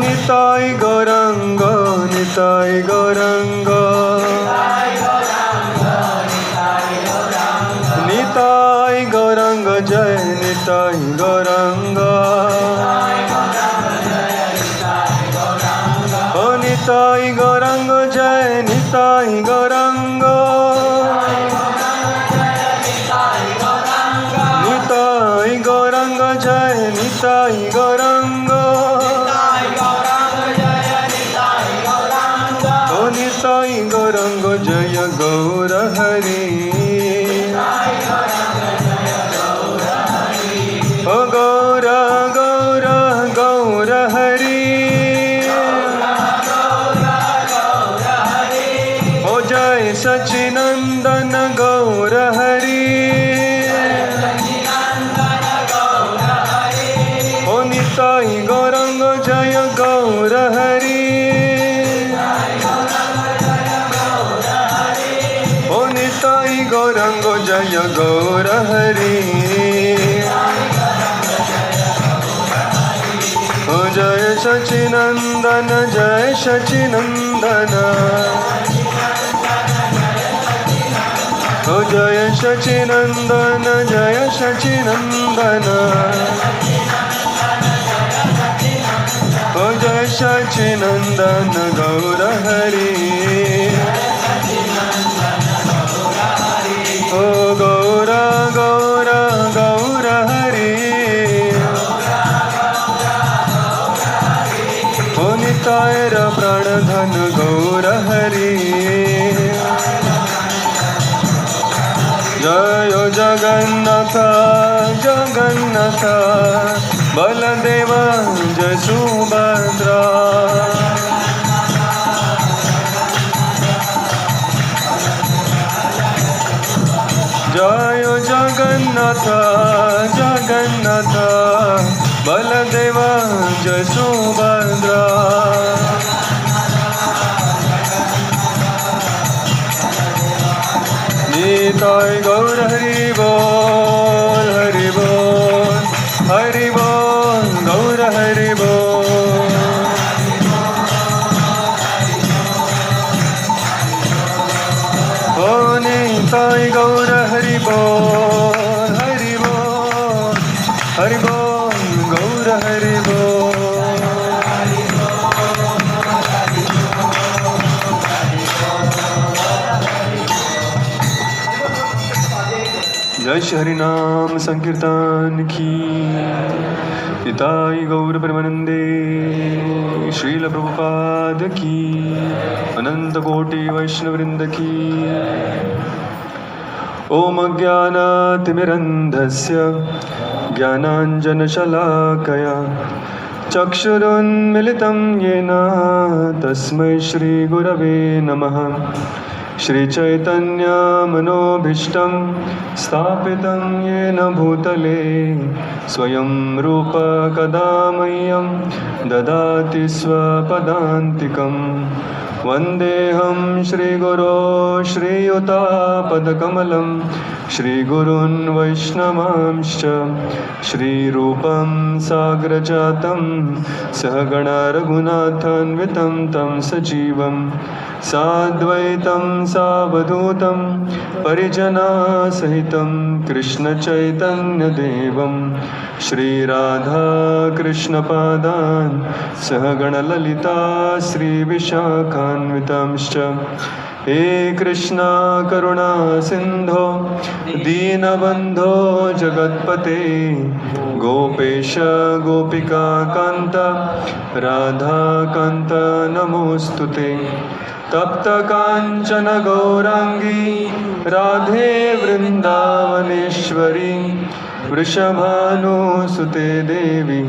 Nitai Gauranga, Nitai Gauranga, Nitai Gauranga, Jai Nitai Gauranga, Oh Nitai Gauranga, Jai Nitai Gauranga, Nitai Gauranga, Jai Nitai Gauranga. Nitai Gauranga Jaya Gaura Hari, Oh Gaura Gaura Gaura Hari, Oh Jai Sachinandana Gaura Hari, Oh Nitai Gauranga Jaya Gaura Hari, Nitai Gauranga Jaya Gaura Hari, Oh Jaya Sachinandana Jaya Sachinandana, Oh Jaya Sachinandana Jaya Sachinandana, Oh Jaya Sachinandana Gaura Hari, Oh Gaura Gaura Gaura Hari, Oh Nitayra Pranadhan Gaura Hari, Jayo Jagannatha Jagannatha Baladeva Jai Subhadra, Jayo Jagannatha Jagannatha Baladeva Jai Subhadra, Nitai Gaur Hari Bol Hari Bol Hari Bol Gaur Hari Bol, Oh Nitai Gaur Hari Bol Hari Bol Hari Bol Gaur Hari Bol, जय श्री हरि नाम संकीर्तन की, निताई गौर परमानंदे, श्रील प्रभुपाद की, अनंत कोटि वैष्णववृंद की। ओम अज्ञानातिमिरन्धस्य ज्ञानाञ्जनशलाकया चक्षुरुन्मिलितं येन तस्मै श्रीगुरवे नमः। श्रीचैतन्यमनोभीष्टं स्थापितं येन भूतले स्वयं रूप कदा मह्यं ददाति स्वपदान्तिकं। वन्देऽहं श्रीगुरो श्रीयुतापदकमलं श्रीगुरून् वैष्णवांश्च श्रीरूपं साग्रजातं सहगणा रघुनाथान्वितं तं सजीवं साद्वैतं सावधूतं परिजनासहितं कृष्णचैतन्यदेवं श्रीराधाकृष्णपादान् सहगणललिता श्रीविशाखान्वितांश्च। हे कृष्णा करुणा सिन्धो दीनबन्धो जगत्पते गोपेश गोपिका कान्त राधाकान्त नमोऽस्तुते। तप्त कांचन गौरांगी राधे वृंदावनेश्वरी वृषभानुसुते देवी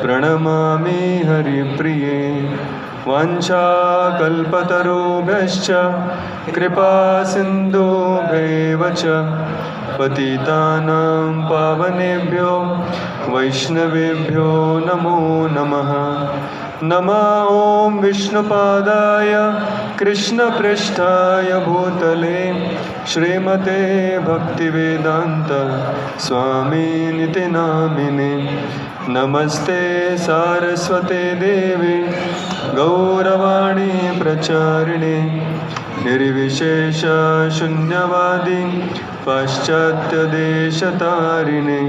प्रणमामि हरिप्रिये। वाञ्छाकल्पतरुभ्यश्च कृपा सिन्धुभ्येव च पतितानां पावनेभ्यो वैष्णवेभ्यो नमो नमः। नमः ॐ विष्णुपादाय कृष्णपृष्ठाय भूतले श्रीमते भक्तिवेदान्त स्वामिनिति नामिने। नमस्ते सारस्वते देवे गौरवाणी प्रचारिणे निर्विशेष शून्यवादी पाश्चात्य देशतारिणे।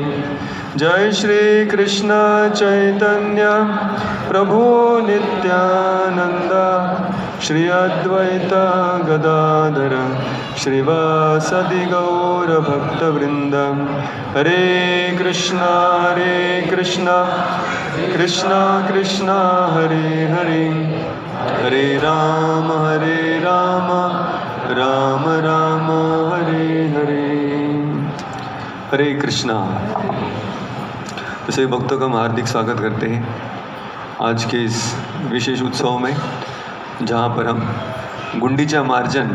जय श्री कृष्ण चैतन्य प्रभु नित्यानंद श्री अद्वैत गदाधर श्रीवासदि गौर भक्तवृंद। हरे कृष्णा कृष्णा कृष्णा हरे हरे, हरे राम राम राम हरे हरे। हरे कृष्णा। तो सभी भक्तों का हम हार्दिक स्वागत करते हैं आज के इस विशेष उत्सव में, जहाँ पर हम गुंडीचा मार्जन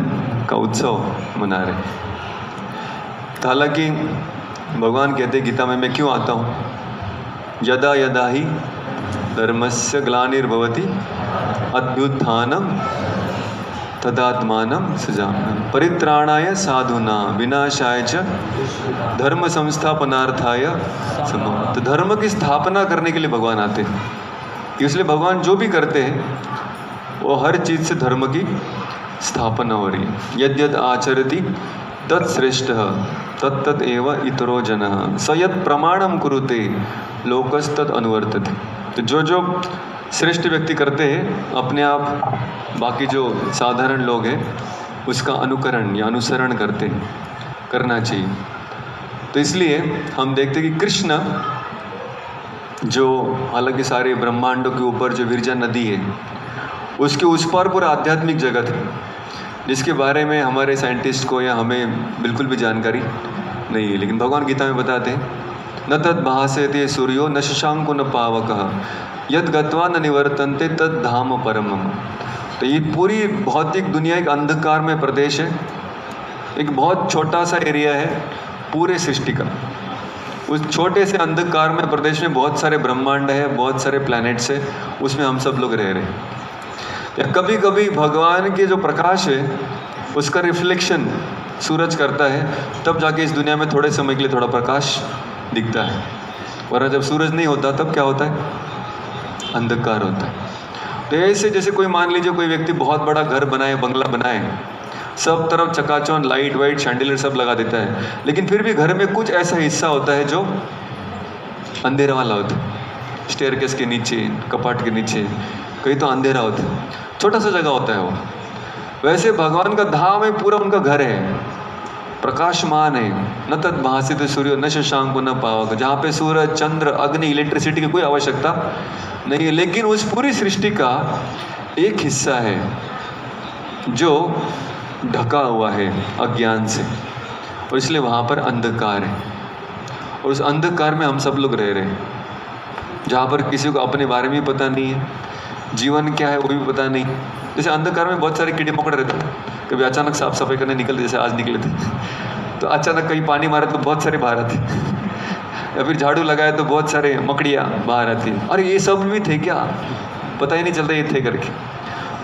का उत्सव मना रहे हैं। तो हालांकि भगवान कहते हैं गीता में, मैं क्यों आता हूँ, यदा यदा ही धर्मस्य ग्लानिर्भवति अभ्युत्थानम तदात्मानं सृजाम्यहम् परित्राणाय साधूनां विनाशाय च धर्म संस्थापनार्थाय समः। तो धर्म की स्थापना करने के लिए भगवान आते हैं, इसलिए भगवान जो भी करते हैं वो हर चीज़ से धर्म की स्थापना हो रही है। यद्यद आचरति तत्श्रेष्ठः तत्तत् एव इतरो जनः स यत् प्रमाणम कुरुते लोकस्तत् अनुवर्तते। तो जो श्रेष्ठ व्यक्ति करते हैं अपने आप बाकी जो साधारण लोग हैं उसका अनुकरण या अनुसरण करते हैं, करना चाहिए। तो इसलिए हम देखते हैं कि कृष्ण जो हालांकि सारे ब्रह्मांडों के ऊपर जो विरजा नदी है उसके उस पार पूरा आध्यात्मिक जगत है, जिसके बारे में हमारे साइंटिस्ट को या हमें बिल्कुल भी जानकारी नहीं है। लेकिन भगवान गीता में बताते हैं, न तद भासयते सूर्यो न शशांको न पावकः यद गत्वा न निवर्तन्ते तद धाम परमम्। तो ये पूरी भौतिक दुनिया एक अंधकार में प्रदेश है, एक बहुत छोटा सा एरिया है पूरे सृष्टि का। उस छोटे से अंधकार में प्रदेश में बहुत सारे ब्रह्मांड है, बहुत सारे प्लैनेट्स है, उसमें हम सब लोग रह रहे हैं। या कभी कभी भगवान के जो प्रकाश है उसका रिफ्लेक्शन सूरज करता है, तब जाके इस दुनिया में थोड़े समय के लिए थोड़ा प्रकाश दिखता है, वरना जब सूरज नहीं होता तब क्या होता है, अंधकार होता है। तो ऐसे जैसे कोई मान लीजिए कोई व्यक्ति बहुत बड़ा घर बनाए, बंगला बनाए, सब तरफ चकाचौंध लाइट वाइट शैंडिलियर सब लगा देता है, लेकिन फिर भी घर में कुछ ऐसा हिस्सा होता है जो अंधेरा वाला होता है। स्टेयरकेस के नीचे, कपाट के नीचे कहीं तो अंधेरा होता है, छोटा सा जगह होता है वो। वैसे भगवान का धाम है, पूरा उनका घर है, प्रकाशमान है। न तद भासित सूर्य न शशांको न पावक, जहाँ पे सूरज चंद्र अग्नि इलेक्ट्रिसिटी की कोई आवश्यकता नहीं है, लेकिन उस पूरी सृष्टि का एक हिस्सा है जो ढका हुआ है अज्ञान से, और इसलिए वहाँ पर अंधकार है। और उस अंधकार में हम सब लोग रह रहे हैं, जहाँ पर किसी को अपने बारे में पता नहीं है, जीवन क्या है वो भी पता नहीं। जैसे अंधकार में बहुत सारे कीड़े मकोड़े रहते हैं, कभी अचानक साफ सफाई करने निकलते, जैसे आज निकले थे तो अचानक कहीं पानी मारा तो बहुत सारे बाहर आते, या फिर झाड़ू लगाया तो बहुत सारे मकड़ियाँ बाहर आती। अरे ये सब भी थे क्या, पता ही नहीं चलता ये थे करके।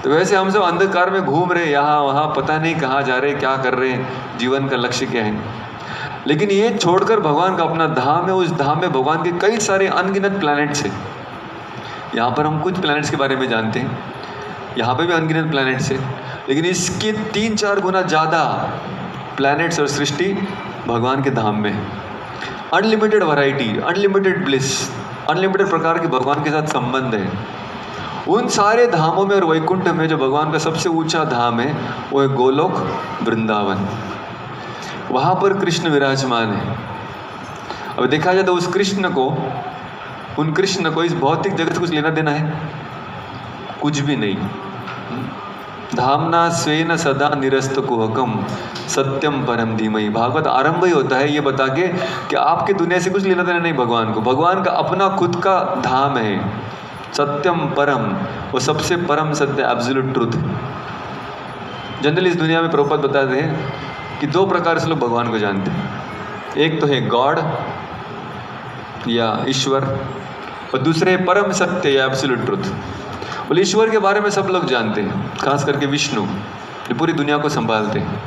तो वैसे हम सब अंधकार में घूम रहे, यहाँ वहाँ पता नहीं कहाँ जा रहे, क्या कर रहे हैं, जीवन का लक्ष्य क्या है। लेकिन ये छोड़कर भगवान का अपना धाम है, उस धाम में भगवान के कई सारे अनगिनत प्लैनेट्स हैं। यहाँ पर हम कुछ प्लैनेट्स के बारे में जानते हैं, यहाँ पे भी अनगिनत प्लैनेट्स है, लेकिन इसके 3-4 गुना ज़्यादा प्लैनेट्स और सृष्टि भगवान के धाम में है। Unlimited variety, unlimited bliss, unlimited प्रकार के भगवान के साथ संबंध है। उन सारे धामों में और वैकुंठ में जो भगवान का सबसे ऊंचा धाम है वो है गोलोक वृंदावन। वहाँ पर कृष्ण विराजमान है। अब देखा जाए तो उस कृष्ण को इस भौतिक जगत से कुछ लेना देना है, कुछ भी नहीं। धामना स्वेन सदा निरस्त कुहकम सत्यम परम धीमहि। भागवत आरंभ ही होता है ये बता के कि आपके दुनिया से कुछ लेना देना नहीं भगवान को। भगवान का अपना खुद का धाम है, सत्यम परम, वो सबसे परम सत्य, एब्सोल्यूट ट्रूथ। जनरली इस दुनिया में प्रभुपाद बताते हैं कि 2 प्रकार से लोग भगवान को जानते हैं। एक तो है गॉड या ईश्वर, और दूसरे परम सत्य या एब्सोल्यूट ट्रुथ। बोले ईश्वर के बारे में सब लोग जानते हैं, खास करके विष्णु जो पूरी दुनिया को संभालते हैं,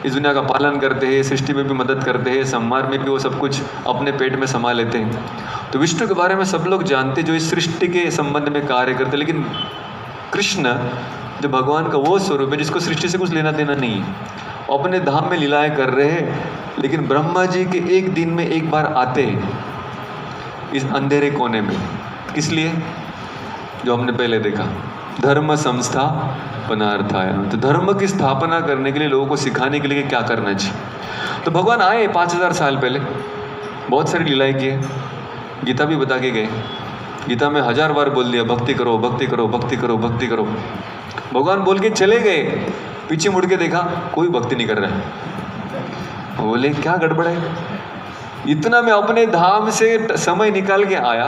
इस दुनिया का पालन करते हैं, सृष्टि में भी मदद करते हैं, संहार में भी वो सब कुछ अपने पेट में समा लेते हैं। तो विष्णु के बारे में सब लोग जानते हैं जो इस सृष्टि के संबंध में कार्य करते हैं। लेकिन कृष्ण जो भगवान का वो स्वरूप है जिसको सृष्टि से कुछ लेना देना नहीं है, अपने धाम में लीलाएं कर रहे हैं, लेकिन ब्रह्मा जी के एक दिन में एक बार आते हैं इस अंधेरे कोने में। किस लिए? जो हमने पहले देखा, धर्म संस्थापनार्थाय। तो धर्म की स्थापना करने के लिए, लोगों को सिखाने के लिए क्या करना चाहिए। तो भगवान आए 5000 साल पहले, बहुत सारी लीलाएं किए, गीता भी बता के गए। गीता में 1000 बार बोल दिया भक्ति करो, भक्ति करो, भक्ति करो, भक्ति करो। भगवान बोल के चले गए, पीछे मुड़ के देखा कोई भक्ति नहीं कर रहा है। बोले क्या गड़बड़ है, इतना मैं अपने धाम से समय निकाल के आया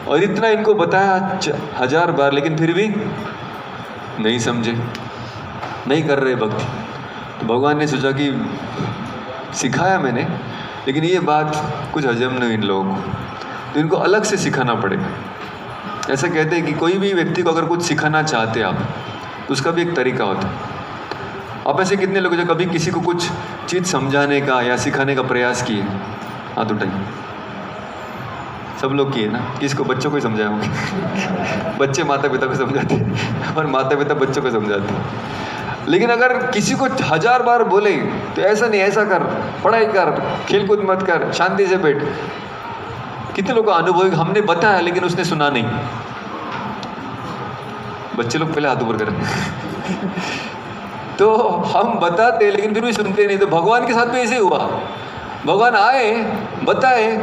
और इतना इनको बताया 1000 बार, लेकिन फिर भी नहीं समझे, नहीं कर रहे भक्ति। तो भगवान ने सोचा कि सिखाया मैंने, लेकिन ये बात कुछ हजम नहीं इन लोगों को, तो इनको अलग से सिखाना पड़ेगा। ऐसा कहते हैं कि कोई भी व्यक्ति को अगर कुछ सिखाना चाहते आप, तो उसका भी एक तरीका होता है। आप ऐसे कितने लोग जो कभी किसी को कुछ चीज़ समझाने का या सिखाने का प्रयास किए? हाथ उठाइए। सब लोग किए ना। किसको? बच्चों को ही समझाए होंगे। बच्चे माता पिता को समझाते हैं और माता पिता बच्चों को समझाते हैं। लेकिन अगर किसी को 1000 बार बोले तो ऐसा नहीं, ऐसा कर, पढ़ाई कर, खेलकूद मत कर, शांति से बैठ। कितने लोगों का अनुभव हमने बताया लेकिन उसने सुना नहीं। बच्चे लोग पहले हाथ ऊपर करें। तो हम बताते लेकिन फिर भी सुनते नहीं। तो भगवान के साथ भी ऐसे हुआ। भगवान आए, बताए,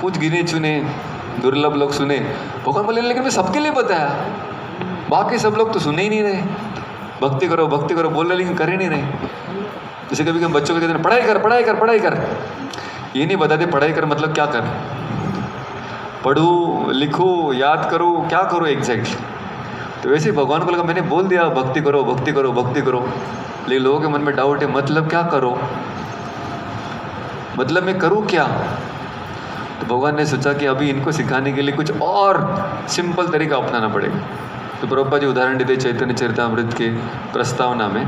कुछ गिने चुने दुर्लभ लोग सुने। भगवान बोले लेकिन मैं सबके लिए बताया, बाकी सब लोग तो सुने ही नहीं रहे। भक्ति करो, भक्ति करो बोल रहे लेकिन कर ही नहीं रहे। जैसे कभी कभी बच्चों को कहते हैं पढ़ाई कर, पढ़ाई कर, पढ़ाई कर। ये नहीं बताते पढ़ाई कर मतलब क्या कर, पढ़ूं, लिखूं, याद करो, क्या करो एग्जैक्टली। तो वैसे ही भगवान को लगा मैंने बोल दिया भक्ति करो, भक्ति करो, भक्ति करो, लेकिन लोगों के मन में डाउट है, मतलब क्या करो, मतलब मैं करूं क्या। तो भगवान ने सोचा कि अभी इनको सिखाने के लिए कुछ और सिंपल तरीका अपनाना पड़ेगा। तो प्रभुपाद जी उदाहरण देते चैतन्य चरितामृत के प्रस्तावना में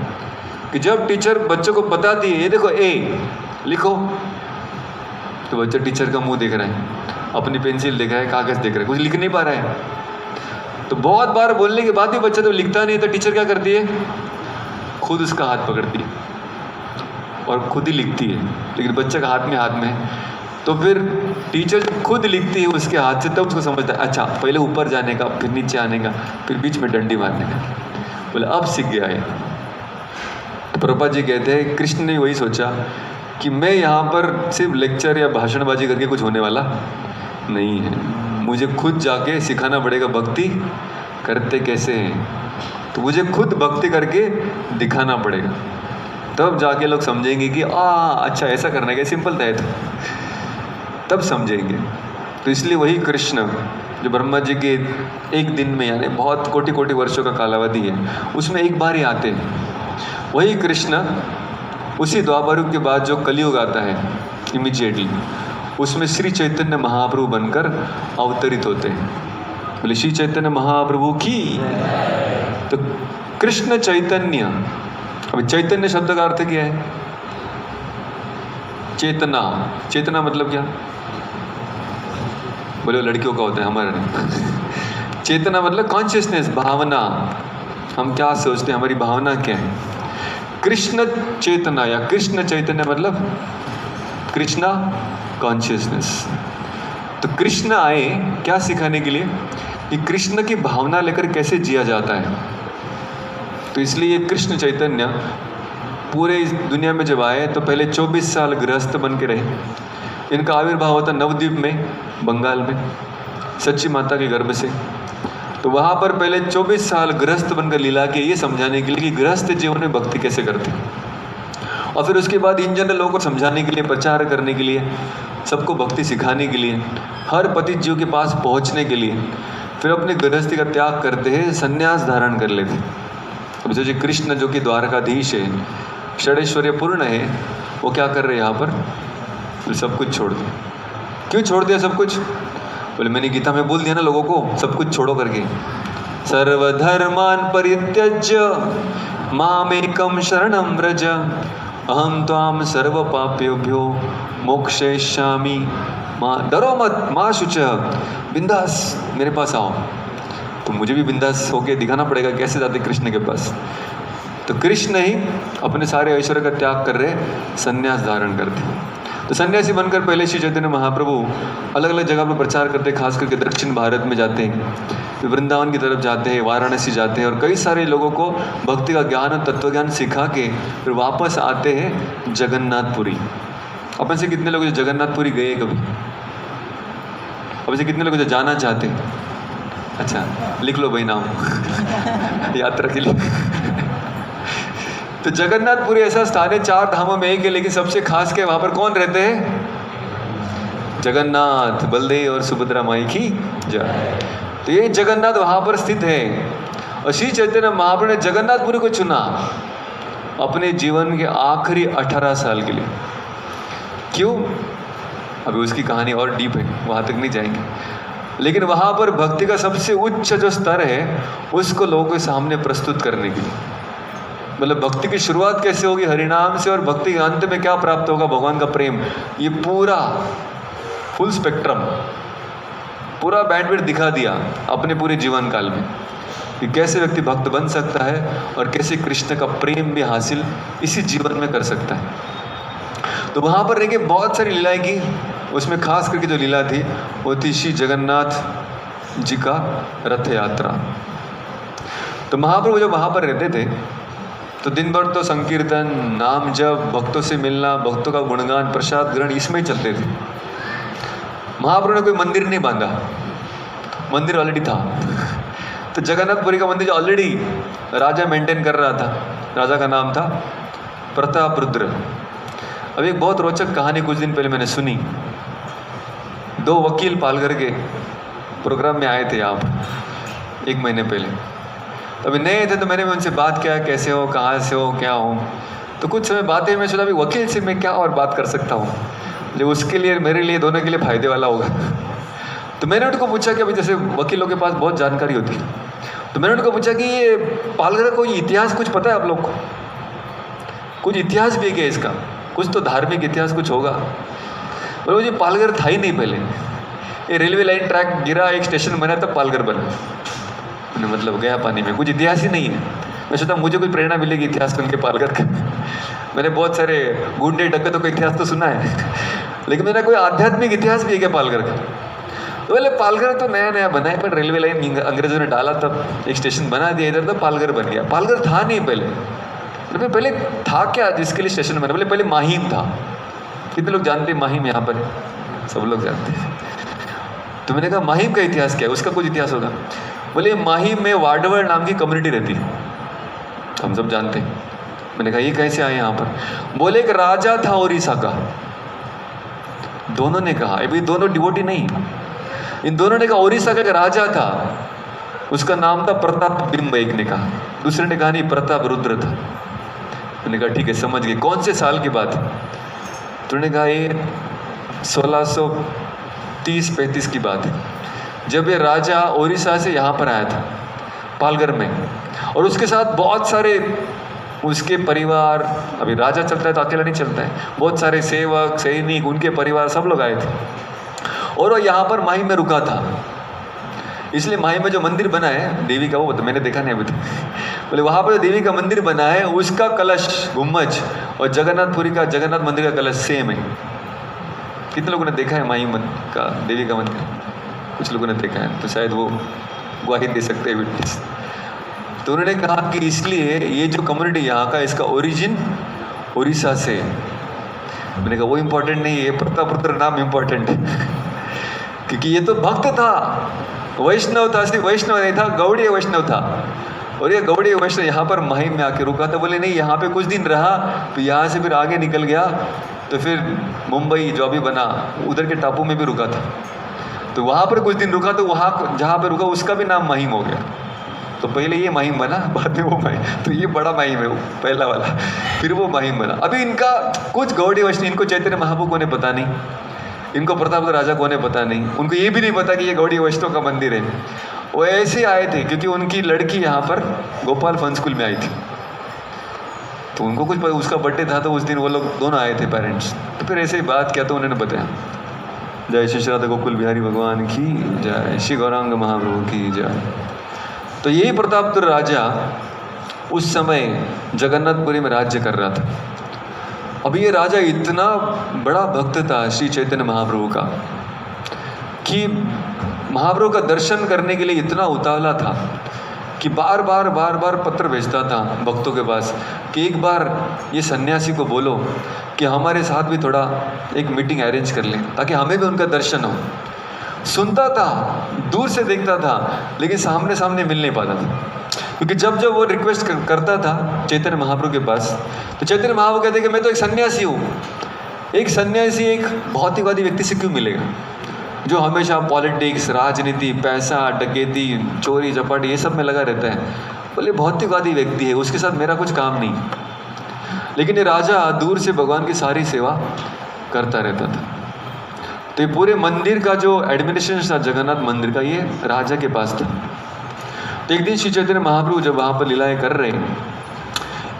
कि जब टीचर बच्चों को बताती है ये देखो ए लिखो, तो बच्चा टीचर का मुंह देख रहा है, अपनी पेंसिल देख रहा है, कागज देख रहा है, कुछ लिख नहीं पा रहा है। तो बहुत बार बोलने के बाद भी बच्चा तो लिखता नहीं, तो टीचर क्या करती है, खुद उसका हाथ पकड़ती है और खुद ही लिखती है, लेकिन बच्चे का हाथ में है। तो फिर टीचर जब खुद लिखती है उसके हाथ से, तब उसको समझता है अच्छा पहले ऊपर जाने का, फिर नीचे आने का, फिर बीच में डंडी मारने का। बोले अब सीख गया है। तो प्रभुपाद जी कहते हैं कृष्ण ने वही सोचा कि मैं यहाँ पर सिर्फ लेक्चर या भाषणबाजी करके कुछ होने वाला नहीं है, मुझे खुद जाके सिखाना पड़ेगा भक्ति करते कैसे हैं। तो मुझे खुद भक्ति करके दिखाना पड़ेगा, तब जाके लोग समझेंगे कि अच्छा ऐसा करना है, सिंपल था तो, तब समझेंगे। तो इसलिए वही कृष्ण जो ब्रह्मा जी के एक दिन में, यानी बहुत कोटि कोटि वर्षों का कालावधि है, उसमें एक बार ही आते हैं। वही कृष्ण उसी द्वापर युग के बाद जो कलयुग आता है इमीडिएटली, उसमें श्री चैतन्य महाप्रभु बनकर अवतरित होते हैं। बोले श्री चैतन्य महाप्रभु की। तो कृष्ण चैतन्य, अब चैतन्य शब्द का अर्थ क्या है? चेतना। चेतना मतलब क्या? बोले लड़कियों का होता है, हमारा नहीं। चेतना मतलब कॉन्शियसनेस, भावना, हम क्या सोचते हैं, हमारी भावना क्या है। कृष्ण चेतना या कृष्ण चैतन्य मतलब कृष्णा कॉन्शियसनेस। तो कृष्ण आए क्या सिखाने के लिए, कि कृष्ण की भावना लेकर कैसे जिया जाता है। तो इसलिए कृष्ण चैतन्य पूरे इस दुनिया में जब आए तो पहले 24 साल गृहस्थ बन के रहे। इनका आविर्भाव होता नवद्वीप में, बंगाल में, सच्ची माता के गर्भ से। तो वहाँ पर पहले 24 साल गृहस्थ बनकर लीला के ये समझाने के लिए कि गृहस्थ जीवन में भक्ति कैसे करते हैं। और फिर उसके बाद इन जनरल लोगों को समझाने के लिए, प्रचार करने के लिए, सबको भक्ति सिखाने के लिए, हर पतित जीव के पास पहुँचने के लिए फिर अपने गृहस्थी का त्याग करते हैं, संन्यास धारण कर लेते। अब जो कृष्ण जो कि द्वारकाधीश है, षडैश्वर्य पूर्ण है, वो क्या कर रहे हैं यहाँ पर? बोले सब कुछ छोड़ दो। क्यों छोड़ दिया सब कुछ? बोले मैंने गीता में बोल दिया ना लोगों को सब कुछ छोड़ो करके। सर्वधर्मान परित्यज्य मामेकम शरणं व्रज अहम त्वाम सर्व पापेभ्यो मोक्षयिष्यामि। माँ डरो मत, माँ शुच, बिंदास मेरे पास आओ। तो मुझे भी बिंदास होके दिखाना पड़ेगा कैसे जाते कृष्ण के पास। तो कृष्ण ही अपने सारे ऐश्वर्य का त्याग कर रहे, संन्यास धारण करते। तो सन्यासी बनकर पहले श्री चैतन्य महाप्रभु अलग अलग जगह पर प्रचार करते, खास करके दक्षिण भारत में जाते हैं, फिर वृंदावन की तरफ जाते हैं, वाराणसी जाते हैं और कई सारे लोगों को भक्ति का ज्ञान और तत्व ज्ञान सिखा के फिर वापस आते हैं जगन्नाथपुरी। अपन से कितने लोग जो जगन्नाथपुरी गए कभी? अपन से कितने लोग जो जाना चाहते हैं? अच्छा लिख लो भाई नाम यात्रा के लिए। तो जगन्नाथपुरी ऐसा स्थान है, 4 धामों में एक है, लेकिन सबसे खास के वहां पर कौन रहते हैं? जगन्नाथ, बलदेव और सुभद्रा माई की जय। तो ये जगन्नाथ वहां पर स्थित है और श्री चैतन्य महाप्रभु ने जगन्नाथपुरी को चुना अपने जीवन के आखिरी 18 साल के लिए। क्यों? अभी उसकी कहानी और डीप है, वहां तक नहीं जाएंगे, लेकिन वहां पर भक्ति का सबसे उच्च जो स्तर है उसको लोगों के सामने प्रस्तुत करने के लिए। मतलब भक्ति की शुरुआत कैसे होगी हरिनाम से, और भक्ति के अंत में क्या प्राप्त होगा भगवान का प्रेम, ये पूरा फुल स्पेक्ट्रम, पूरा बैंडविड्थ दिखा दिया अपने पूरे जीवन काल में कि कैसे व्यक्ति भक्त बन सकता है और कैसे कृष्ण का प्रेम भी हासिल इसी जीवन में कर सकता है। तो वहाँ पर देखिए बहुत सारी लीलाएं की, उसमें खास करके जो लीला थी वो थी श्री जगन्नाथ जी का रथ यात्रा। तो महाप्रभु जब वहाँ पर रहते थे तो दिन भर तो संकीर्तन, नाम जप, भक्तों से मिलना, भक्तों का गुणगान, प्रसाद ग्रहण इसमें ही चलते थे। महाप्रभु ने कोई मंदिर नहीं बांधा, मंदिर ऑलरेडी था। तो जगन्नाथपुरी का मंदिर ऑलरेडी राजा मेंटेन कर रहा था, राजा का नाम था प्रतापरुद्र। अब एक बहुत रोचक कहानी कुछ दिन पहले मैंने सुनी। 2 वकील पालघर के प्रोग्राम में आए थे यहाँ पर 1 महीने पहले। अभी नए थे तो मैंने उनसे बात किया, कैसे हो, कहाँ से हो, क्या हो। तो कुछ समय बातें मैं सोचा अभी वकील से मैं क्या और बात कर सकता हूँ जो उसके लिए मेरे लिए दोनों के लिए फायदे वाला होगा। तो मैंने उनको पूछा कि अभी जैसे वकीलों के पास बहुत जानकारी होती है, तो मैंने उनको पूछा कि ये पालघर को इतिहास कुछ पता है आप लोग को? कुछ इतिहास भी है क्या इसका? कुछ तो धार्मिक इतिहास कुछ होगा। और मुझे पालघर था ही नहीं पहले, ये रेलवे लाइन ट्रैक गिरा, एक स्टेशन बना तब पालघर बना, मतलब गया पानी में, कुछ इतिहास ही नहीं है। मैं सोचा मुझे कोई प्रेरणा मिलेगी इतिहास सुन के पालघर का। मैंने बहुत सारे गुंडे डकैतों का इतिहास तो सुना है, लेकिन मेरा कोई आध्यात्मिक इतिहास भी है क्या पालघर का? तो बोले पालघर तो नया नया बना है, पर रेलवे लाइन अंग्रेजों ने डाला तब एक स्टेशन बना दिया इधर, तो पालघर बन गया। पालघर था नहीं पहले। तो पहले था क्या जिसके लिए स्टेशन बना? बोले पहले माहिम था। कितने लोग जानते हैं माहिम? यहाँ पर सब लोग जानते हैं। तो मैंने कहा माहिम का इतिहास क्या है? उसका कुछ इतिहास होगा। बोले माहिम में वाडवर नाम की कम्युनिटी रहती है, हम सब जानते हैं। मैंने कहा ये कैसे आए यहाँ पर? बोले एक राजा था ओडिशा का। दोनों ने कहा, अभी दोनों डिवोटी नहीं, इन दोनों ने कहा ओडिशा का एक राजा था, उसका नाम था प्रताप बिंब। एक ने कहा, दूसरे ने कहा नहीं प्रताप रुद्र था। मैंने कहा ठीक है समझ गए, कौन से साल की बात है? तो उन्होंने कहा ये 1630-35 की बात है, जब ये राजा ओडिशा से यहाँ पर आया था पालघर में, और उसके साथ बहुत सारे उसके परिवार, अभी राजा चलता है तो अकेला नहीं चलता है, बहुत सारे सेवक, सैनिक, उनके परिवार सब लोग आए थे, और वो यहाँ पर माही में रुका था। इसलिए माही में जो मंदिर बना है देवी का, वो तो मैंने देखा नहीं अभी तक। बोले वहाँ पर देवी का मंदिर बना है, उसका कलश, गुम्बज और जगन्नाथपुरी का जगन्नाथ मंदिर का कलश सेम है। कितने लोगों ने देखा है माही का देवी का मंदिर? कुछ लोगों ने देखा है, तो शायद वो गवाही दे सकते हैं, विटनेस। तो उन्होंने कहा कि इसलिए ये जो कम्युनिटी यहाँ का, इसका ओरिजिन उड़ीसा से। मैंने कहा वो इम्पोर्टेंट नहीं है, प्रतापरुद्र नाम इम्पोर्टेंट है। क्योंकि ये तो भक्त था, वैष्णव था, सिर्फ वैष्णव नहीं था, गौड़ीय वैष्णव था। और ये गौड़ीय वैष्णव यहाँ पर माहिम में आके रुका था। बोले नहीं यहाँ पे कुछ दिन रहा, तो यहाँ से फिर आगे निकल गया, तो फिर मुंबई जो अभी बना उधर के टापू में भी रुका था। तो वहाँ पर कुछ दिन रुका, तो वहाँ जहाँ पर रुका उसका भी नाम माहिम हो गया। तो पहले ये महिम बना, बाद में वो महिम, तो ये बड़ा महिम है वो पहला वाला, फिर वो महिम बना। अभी इनका कुछ गौड़ी वैष्णव, इनको चैतन्य महाप्रभु को ने पता नहीं, इनको प्रताप राजा को ने पता नहीं, उनको ये भी नहीं पता कि ये गौड़ी वैष्णव का मंदिर है। वो ऐसे आए थे क्योंकि उनकी लड़की यहाँ पर गोपाल फन स्कूल में आई थी, तो उनको कुछ उसका बर्थडे था, तो उस दिन वो लोग दोनों आए थे पेरेंट्स। तो फिर ऐसे ही बात किया तो उन्होंने बताया। जय श्री श्री राधा गोकुल बिहारी भगवान की जय, श्री गौरांग महाप्रभु की जय। तो यही प्रतापरुद्र राजा उस समय जगन्नाथपुरी में राज्य कर रहा था। अभी ये राजा इतना बड़ा भक्त था श्री चैतन्य महाप्रभु का कि महाप्रभु का दर्शन करने के लिए इतना उतावला था कि बार बार पत्र भेजता था भक्तों के पास कि एक बार ये सन्यासी को बोलो कि हमारे साथ भी थोड़ा एक मीटिंग अरेंज कर लें ताकि हमें भी उनका दर्शन हो। सुनता था, दूर से देखता था, लेकिन सामने सामने मिल नहीं पाता था, क्योंकि जब वो रिक्वेस्ट करता था चैतन्य महाप्रभु के पास, तो चैतन्य महाप्रभु कहते कि मैं तो एक सन्यासी हूँ। एक सन्यासी एक भौतिकवादी व्यक्ति से क्यों मिलेगा जो हमेशा पॉलिटिक्स, राजनीति, पैसा, डकैती, चोरी चपाटी ये सब में लगा रहता है। बोले भौतिकवादी व्यक्ति है, उसके साथ मेरा कुछ काम नहीं। लेकिन ये राजा दूर से भगवान की सारी सेवा करता रहता था। तो ये पूरे मंदिर का जो एडमिनिस्ट्रेशन था जगन्नाथ मंदिर का, ये राजा के पास था। तो एक दिन श्री चैतन्य महाप्रभु जब वहाँ पर लीलाएं कर रहे हैं,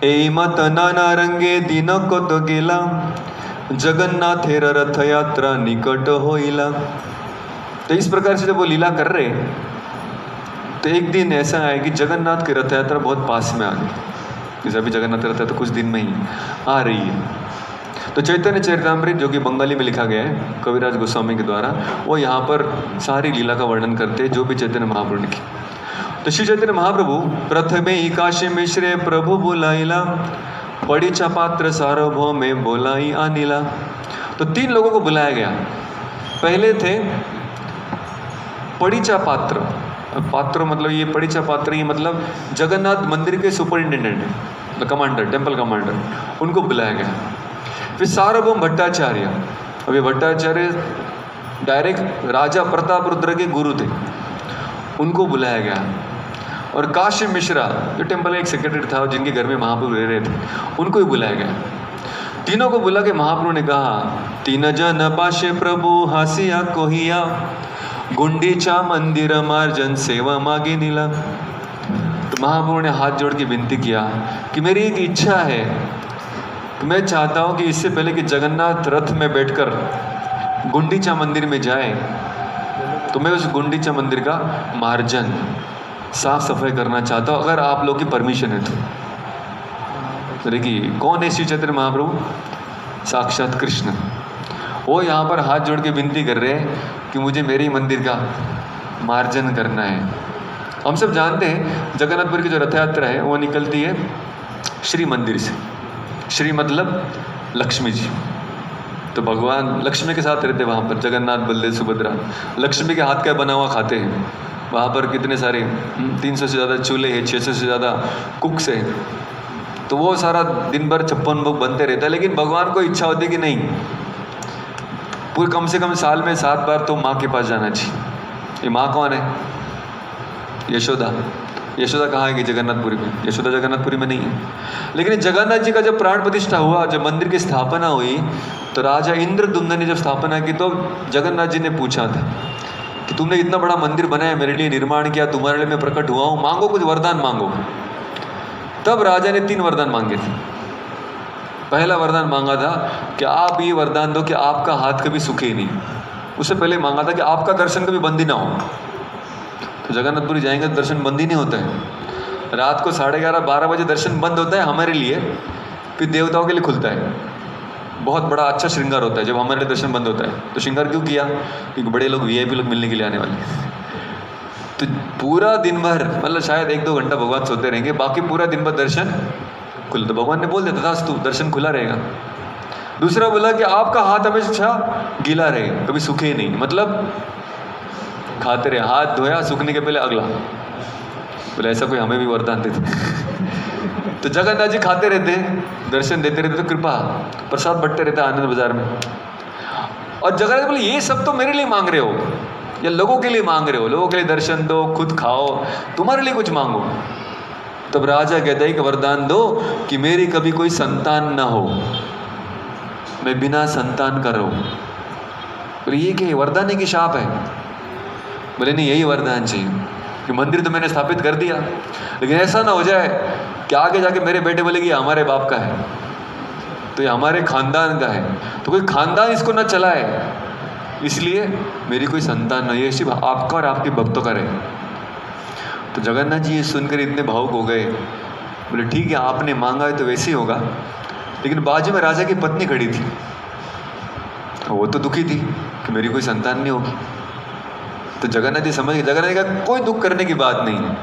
ए मत नाना रंगे दिन को तो गेला जगन्नाथेर रथ यात्रा निकट होइला। तो इस प्रकार से जब वो लीला कर रहे हैं, तो एक दिन ऐसा है कि जगन्नाथ की रथ यात्रा बहुत पास में आ गई। जैसे अभी जगन्नाथ रथ यात्रा कुछ दिन में ही आ रही है। तो चैतन्य चरितामृत जो कि बंगाली में लिखा गया है कविराज गोस्वामी के द्वारा, वो यहाँ पर सारी लीला का वर्णन करते हैं जो भी चैतन्य महाप्रभु ने की। तो श्री चैतन्य महाप्रभु प्रथमे ही काशी मिश्रे प्रभु बुलाइला पड़ीचा पात्र सार्वभौम में बोलाई अनिला। तो 3 लोगों को बुलाया गया। पहले थे पड़ीचा पात्र, पात्र मतलब ये पड़ीचा पात्र, ये मतलब जगन्नाथ मंदिर के सुपरिंटेंडेंट, कमांडर, टेम्पल कमांडर, उनको बुलाया गया। फिर सार्वभौम भट्टाचार्य, अब ये भट्टाचार्य डायरेक्ट राजा प्रतापरुद्र के गुरु थे, उनको बुलाया गया। और काशी मिश्रा जो टेम्पल का एक सेक्रेटरी था, जिनके घर में महाप्रभु रह रहे थे, उनको ही बुलाया गया। तीनों को बुला के महाप्रभु ने कहा, 3 जन पाशे प्रभु हासिया कोहिया गुंडीचा मंदिर मार्जन सेवा मागे नीला। तो महाप्रभु ने हाथ जोड़ के विनती किया कि मेरी एक इच्छा है कि मैं चाहता हूँ कि इससे पहले कि जगन्नाथ रथ में बैठकर गुंडीचा मंदिर में जाए, तो मैं उस गुंडीचा मंदिर का मार्जन साफ सफाई करना चाहता हूँ, अगर आप लोग की परमिशन है तो। देखिए कौन है श्री चैतन्य महाप्रभु? साक्षात कृष्ण। वो यहाँ पर हाथ जोड़ के विनती कर रहे हैं कि मुझे मेरे ही मंदिर का मार्जन करना है। हम सब जानते हैं जगन्नाथपुरी की जो रथ यात्रा है वो निकलती है श्री मंदिर से। श्री मतलब लक्ष्मी जी, तो भगवान लक्ष्मी के साथ रहते वहाँ पर, जगन्नाथ बलदेव सुभद्रा लक्ष्मी के हाथ का बना हुआ खाते हैं। वहाँ पर कितने सारे 300 से ज़्यादा चूल्हे हैं, 600 से ज़्यादा कुक्स हैं, तो वो सारा दिन भर 56 भोग बनते रहता है। लेकिन भगवान को इच्छा होती है कि नहीं, पूरे कम से कम साल में 7 बार तो माँ के पास जाना चाहिए। ये माँ कौन है? यशोदा। यशोदा कहाँ है कि जगन्नाथपुरी में? यशोदा जगन्नाथपुरी में नहीं है। लेकिन जगन्नाथ जी का जब प्राण प्रतिष्ठा हुआ, जब मंदिर की स्थापना हुई, तो राजा इंद्रदुम्न ने जब स्थापना की, तो जगन्नाथ जी ने पूछा था कि तुमने इतना बड़ा मंदिर बनाया, मेरे लिए निर्माण किया, तुम्हारे लिए मैं प्रकट हुआ हूँ, मांगो कुछ वरदान मांगो। तब राजा ने 3 वरदान मांगे थे। पहला वरदान मांगा था कि आप ये वरदान दो कि आपका हाथ कभी सूखे नहीं। उससे पहले मांगा था कि आपका दर्शन कभी बंद ही ना हो। तो जगन्नाथपुरी जाएंगे तो दर्शन बंद ही नहीं होता है। रात को 11:30-12 बजे दर्शन बंद होता है हमारे लिए, फिर देवताओं के लिए खुलता है। बहुत बड़ा अच्छा श्रृंगार होता है जब हमारे दर्शन बंद होता है। तो श्रृंगार क्यों किया? क्योंकि बड़े लोग VIP लोग मिलने के लिए आने वाले। तो पूरा दिन भर, मतलब शायद 1-2 घंटा भगवान सोते रहेंगे, बाकी पूरा दिन भर दर्शन खुला। तो भगवान ने बोल देता था तू दर्शन खुला रहेगा। दूसरा बोला कि आपका हाथ हमेशा गीला रहे, कभी सूखे नहीं, मतलब खाते रहे, हाथ धोया सूखने के पहले अगला। बोले ऐसा कोई हमें भी वरदान देते। तो जगन्नाथ जी खाते रहते, दर्शन देते रहते, तो कृपा प्रसाद बंटते रहता आनंद बाजार में। और जगन्नाथ बोले ये सब तो मेरे लिए मांग रहे हो, या लोगों के लिए मांग रहे हो, लोगों के लिए दर्शन दो, खुद खाओ, तुम्हारे लिए कुछ मांगो। तब राजा कहता है कि वरदान दो कि मेरी कभी कोई संतान ना हो, मैं बिना संतान का रहूं। बोले ये क्या वरदान है कि शाप है? बोले नहीं, यही वरदान चाहिए कि मंदिर तो मैंने स्थापित कर दिया, लेकिन ऐसा ना हो जाए कि आगे जाके मेरे बेटे बोले कि हमारे बाप का है, तो ये हमारे खानदान का है, तो कोई खानदान इसको ना चलाए, इसलिए मेरी कोई संतान नहीं है, सिर्फ आपका और आपके भक्तों का रहे। तो जगन्नाथ जी ये सुनकर इतने भावुक हो गए। बोले ठीक है, आपने मांगा है तो वैसे ही होगा। लेकिन बाजू में राजा की पत्नी खड़ी थी, वो तो दुखी थी कि मेरी कोई संतान नहीं होगी। तो जगन्नाथ जी समझ गए, जगन्नाथ जी का कोई दुख करने की बात नहीं है,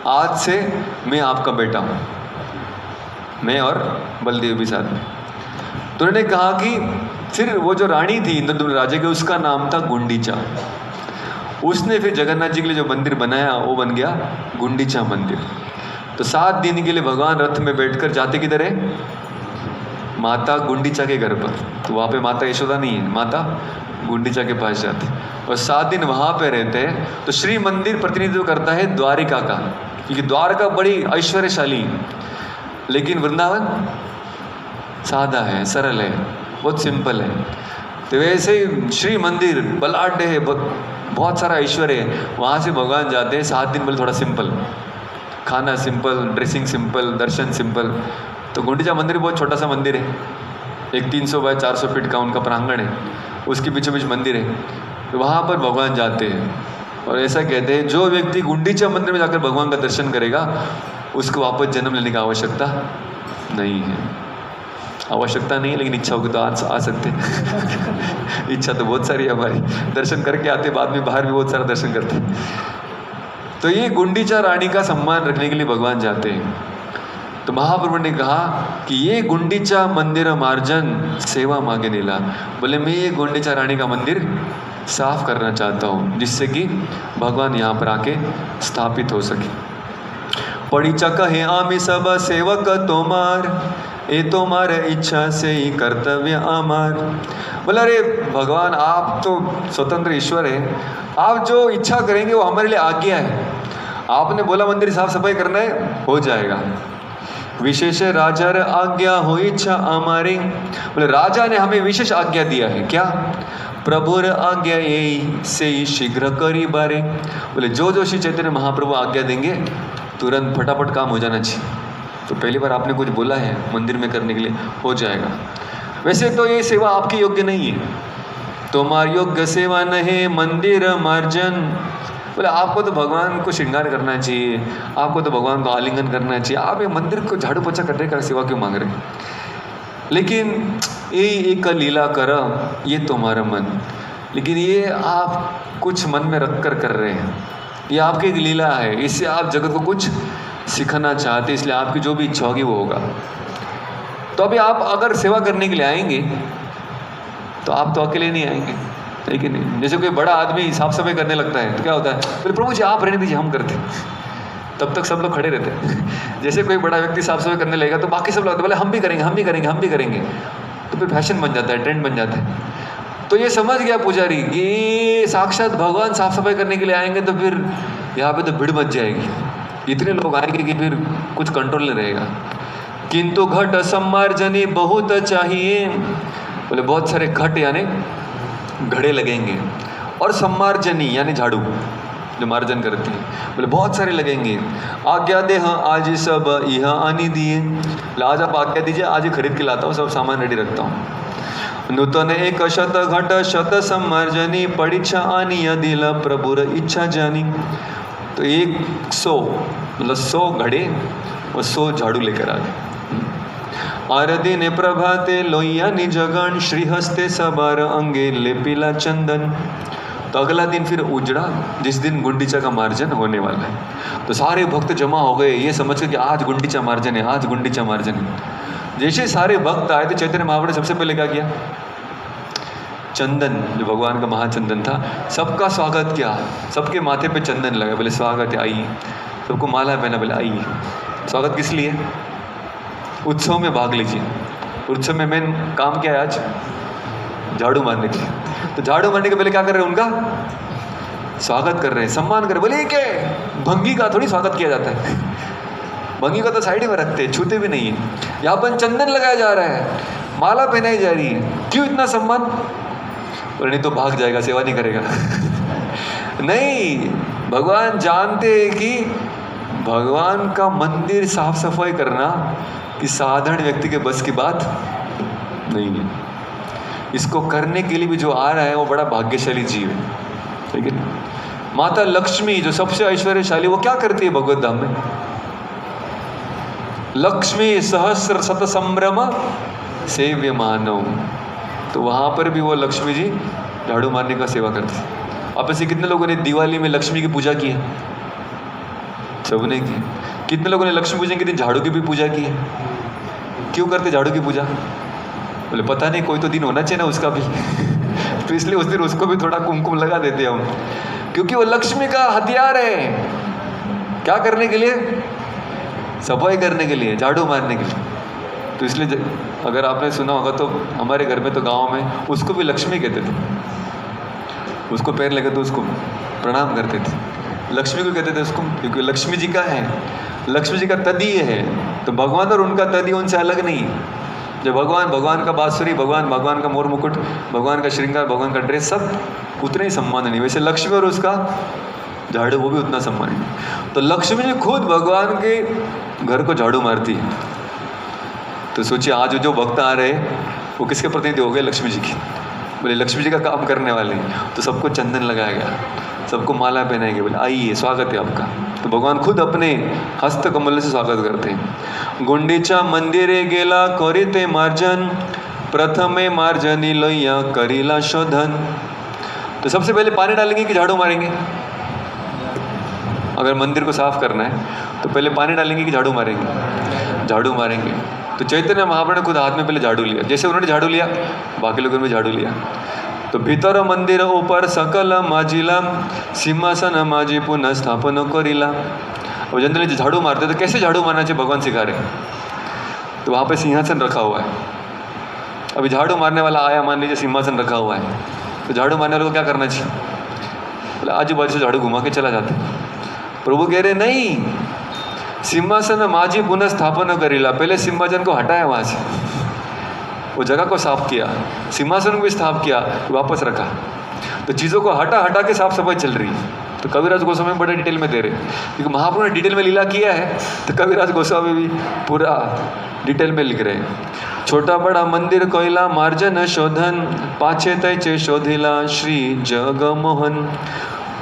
आज से मैं आपका बेटा हूं, मैं और बलदेव भी साथ में। तो उन्होंने कहा कि फिर वो जो रानी थी इंद्रद्युम्न राजा की, उसका नाम था गुंडीचा। उसने फिर जगन्नाथ जी के लिए जो मंदिर बनाया वो बन गया गुंडीचा मंदिर। तो 7 दिन के लिए भगवान रथ में बैठकर जाते किधर है? माता गुंडीचा के घर पर। तो वहाँ पे माता यशोदा नहीं है, माता गुंडीचा के पास जाते और 7 दिन वहाँ पे रहते हैं। तो श्री मंदिर प्रतिनिधित्व करता है द्वारिका का, क्योंकि द्वारका बड़ी ऐश्वर्यशाली, लेकिन वृंदावन सादा है, सरल है, बहुत सिंपल है। तो वैसे श्री मंदिर बलाढ्य है, बहुत सारा ऐश्वर्य है, वहाँ से भगवान जाते हैं 7 दिन बोले थोड़ा सिंपल, खाना सिंपल, ड्रेसिंग सिंपल, दर्शन सिंपल। तो गुंडीचा मंदिर बहुत छोटा सा मंदिर है, एक 300 बाय 400 फीट का उनका प्रांगण है, उसके बीचों बीच मंदिर है। तो वहाँ पर भगवान जाते हैं और ऐसा कहते हैं जो व्यक्ति गुंडीचा मंदिर में जाकर भगवान का दर्शन करेगा उसको वापस जन्म लेने की आवश्यकता नहीं है। आवश्यकता नहीं है, लेकिन इच्छा होगी तो आ सकते हैं। इच्छा तो बहुत सारी है हमारी, दर्शन करके आते, बाद में बाहर भी बहुत सारा दर्शन करते। तो ये गुंडीचा रानी का सम्मान रखने के लिए भगवान जाते हैं। तो महाप्रभु ने कहा कि ये गुंडीचा मंदिर मार्जन सेवा मांगे नीला। बोले मैं ये गुंडीचा रानी का मंदिर साफ करना चाहता हूँ, जिससे कि भगवान यहाँ पर आके स्थापित हो सके। पड़ीचा कहे आमी सब सेवक तोमार, ये तोमार इच्छा से ही कर्तव्य आमार। बोला अरे भगवान आप तो स्वतंत्र ईश्वर है, आप जो इच्छा करेंगे वो हमारे लिए आज्ञा है। आपने बोला मंदिर साफ सफाई करना है, हो जाएगा। विशेष राजा आज्ञा हो इच्छा हमारी। बोले राजा ने हमें विशेष आज्ञा दिया है, क्या? प्रभुर आज्ञा यही से ही शीघ्र करी बारे। बोले जो जो श्री चैतन्य महाप्रभु आज्ञा देंगे तुरंत फटाफट काम हो जाना चाहिए। तो पहली बार आपने कुछ बोला है मंदिर में करने के लिए, हो जाएगा। वैसे तो ये सेवा आपकी योग्य नहीं है, तुम्हार योग्य सेवा नहीं मंदिर मार्जन। बोले आपको तो भगवान को श्रृंगार करना चाहिए, आपको तो भगवान को आलिंगन करना चाहिए, आप ये मंदिर को झाड़ू पोछा करने का सेवा क्यों मांग रहे हैं? लेकिन ये एक लीला कर ये तुम्हारा मन, लेकिन ये आप कुछ मन में रख कर रहे हैं, ये आपकी एक लीला है, इससे आप जगत को कुछ सिखाना चाहते, इसलिए आपकी जो भी इच्छा होगी वो होगा। तो अभी आप अगर सेवा करने के लिए आएंगे तो आप तो अकेले नहीं आएंगे, है कि नहीं? जैसे कोई बड़ा आदमी साफ सफाई करने लगता है तो क्या होता है, बोले प्रभु जी आप रहने दीजिए हम करते, तब तक सब लोग खड़े रहते हैं। जैसे कोई बड़ा व्यक्ति साफ सफाई करने लगेगा तो बाकी सब लोग बोले हम भी करेंगे हम भी करेंगे हम भी करेंगे, तो फिर फैशन बन जाता है, ट्रेंड बन जाता है। तो ये समझ गया पुजारी कि साक्षात भगवान साफ सफाई करने के लिए आएंगे तो फिर यहाँ पे तो भीड़ मच जाएगी, इतने लोग आएंगे कि फिर कुछ कंट्रोल नहीं रहेगा। किंतु घट सम्मार्जनी बहुत चाहिए। बोले बहुत सारे घट यानी घड़े लगेंगे, और सम्मार्जनी यानी झाड़ू जो मार्जन करते हैं, बोले बहुत सारे लगेंगे। आज्ञा दे हाँ आज सब यह आनी दिए। आज आप आज्ञा दीजिए, आज ही खरीद के लाता हूँ, सब सामान रेडी रखता हूँ। नूतन एक शत घट शत सम्मार्जनी परीक्षा आनी दिल प्रभुर इच्छा जानी। तो 100 मतलब 100 घड़े और 100 झाड़ू लेकर आ गए। आरती ने प्रभाते लोहिया निजगन श्रीहस्ते सबार अंगे लेपिला चंदन। तो अगला दिन फिर उजड़ा, जिस दिन गुंडीचा का मार्जन होने वाला है। तो सारे भक्त जमा हो गए ये समझ के कि आज गुंडीचा मार्जन है, आज गुंडीचा मार्जन है। जैसे सारे भक्त आए तो चैतन्य महाप्रभु ने सबसे पहले क्या किया, चंदन जो भगवान का महाचंदन था सबका स्वागत किया, सबके माथे पे चंदन लगा, बोले स्वागत है आइए। सबको माला पहना, बोले आइए। स्वागत किस लिए? उत्सव में भाग लीजिए। उत्सव में मेन काम क्या है आज? झाड़ू मारने के लिए। तो झाड़ू मारने के पहले क्या कर रहे हैं उनका स्वागत कर रहे हैं, सम्मान कर रहे, बोले क्या भंगी का थोड़ी स्वागत किया जाता है, भंगी का तो साइड में रखते हैं, छूते भी नहीं है। यहाँ पर चंदन लगाया जा रहा है, माला पहनाई जा रही है, क्यों इतना सम्मान? बोले नहीं तो भाग जाएगा, सेवा नहीं करेगा। नहीं, भगवान जानते हैं कि भगवान का मंदिर साफ सफाई करना कि साधारण व्यक्ति के बस की बात नहीं है। इसको करने के लिए भी जो आ रहा है वो बड़ा भाग्यशाली जीव है, ठीक है। माता लक्ष्मी जो सबसे ऐश्वर्यशाली, वो क्या करती है भगवत धाम में? लक्ष्मी सहस्र शत संभ्रम सेव्य मानव, तो वहां पर भी वो लक्ष्मी जी झाड़ू मारने का सेवा करती है। आप ऐसे कितने लोगों ने दिवाली में लक्ष्मी की पूजा की है? सबने की। कितने लोगों ने लक्ष्मी पूजन के दिन झाड़ू की भी पूजा की है? क्यों करते झाड़ू की पूजा? बोले पता नहीं, कोई तो दिन होना चाहिए ना उसका भी। तो इसलिए उस दिन उसको भी थोड़ा कुमकुम लगा देते हैं हम, क्योंकि वो लक्ष्मी का हथियार है। क्या करने के लिए? सफाई करने के लिए, झाड़ू मारने के लिए। तो इसलिए अगर आपने सुना होगा तो हमारे घर में तो गांव में उसको भी लक्ष्मी कहते थे। उसको पैर लगे तो उसको प्रणाम करते थे, लक्ष्मी को कहते थे उसको, क्योंकि लक्ष्मी जी का है, लक्ष्मी जी का तदीय है। तो भगवान और उनका तदीय उनसे अलग नहीं। जब भगवान का बांसुरी, भगवान का मोर मुकुट, भगवान का श्रृंगार, भगवान का ड्रेस, सब उतने ही सम्माननीय। वैसे लक्ष्मी और उसका झाड़ू वो भी उतना सम्माननीय। तो लक्ष्मी जी खुद भगवान के घर को झाड़ू मारती है। तो सोचिए आज जो भक्त आ रहे वो किसके प्रतिनिधि हो गए? लक्ष्मी जी की। बोले लक्ष्मी जी का काम करने वाले, तो सबको चंदन लगाया गया, सबको माला पहनाई गई, बोले आइए स्वागत है आपका। तो भगवान खुद अपने हस्त कमल से स्वागत करते हैं। गुंडीचा मंदिरे गेला करिते मार्जन, प्रथमे मार्जनी लोया करीला शोधन। तो सबसे पहले पानी डालेंगे कि झाड़ू मारेंगे? अगर मंदिर को साफ करना है तो पहले पानी डालेंगे कि झाड़ू मारेंगे? झाड़ू मारेंगे। तो चैतन्य महाप्रभु ने खुद हाथ में पहले झाड़ू लिया, जैसे उन्होंने झाड़ू लिया बाकी लोगों ने भी झाड़ू लिया। तो भीतर मंदिर ऊपर सकल माजिला, सिंहासन माजी पुनः स्थापन करिला। अब जनरली जो झाड़ू मारते तो कैसे झाड़ू मारना चाहिए भगवान सिखा रहे। तो वहाँ पे सिंहासन रखा हुआ है। अभी झाड़ू मारने वाला आया, मान लीजिए सिंहासन रखा हुआ है, तो झाड़ू मारने वाले को क्या करना चाहिए? बोले आजू बाजू से झाड़ू घुमा के चला जाता है। प्रभु कह रहे नहीं, सिंहासन माजी पुनः स्थापन करिला, पहले सिंहासन को हटाया वहाँ से, वो जगह को साफ किया, सिंहासन को भी साफ किया, वापस रखा। तो चीज़ों को हटा के साफ सफाई चल रही है। तो कविराज गोस्वामी बड़े डिटेल में दे रहे, क्योंकि महाप्रभु ने डिटेल में लीला किया है, तो कविराज गोस्वामी भी पूरा डिटेल में लिख रहे हैं। छोटा बड़ा मंदिर कोयला मार्जन शोधन, पाछे तैचे शोधिला श्री जगमोहन।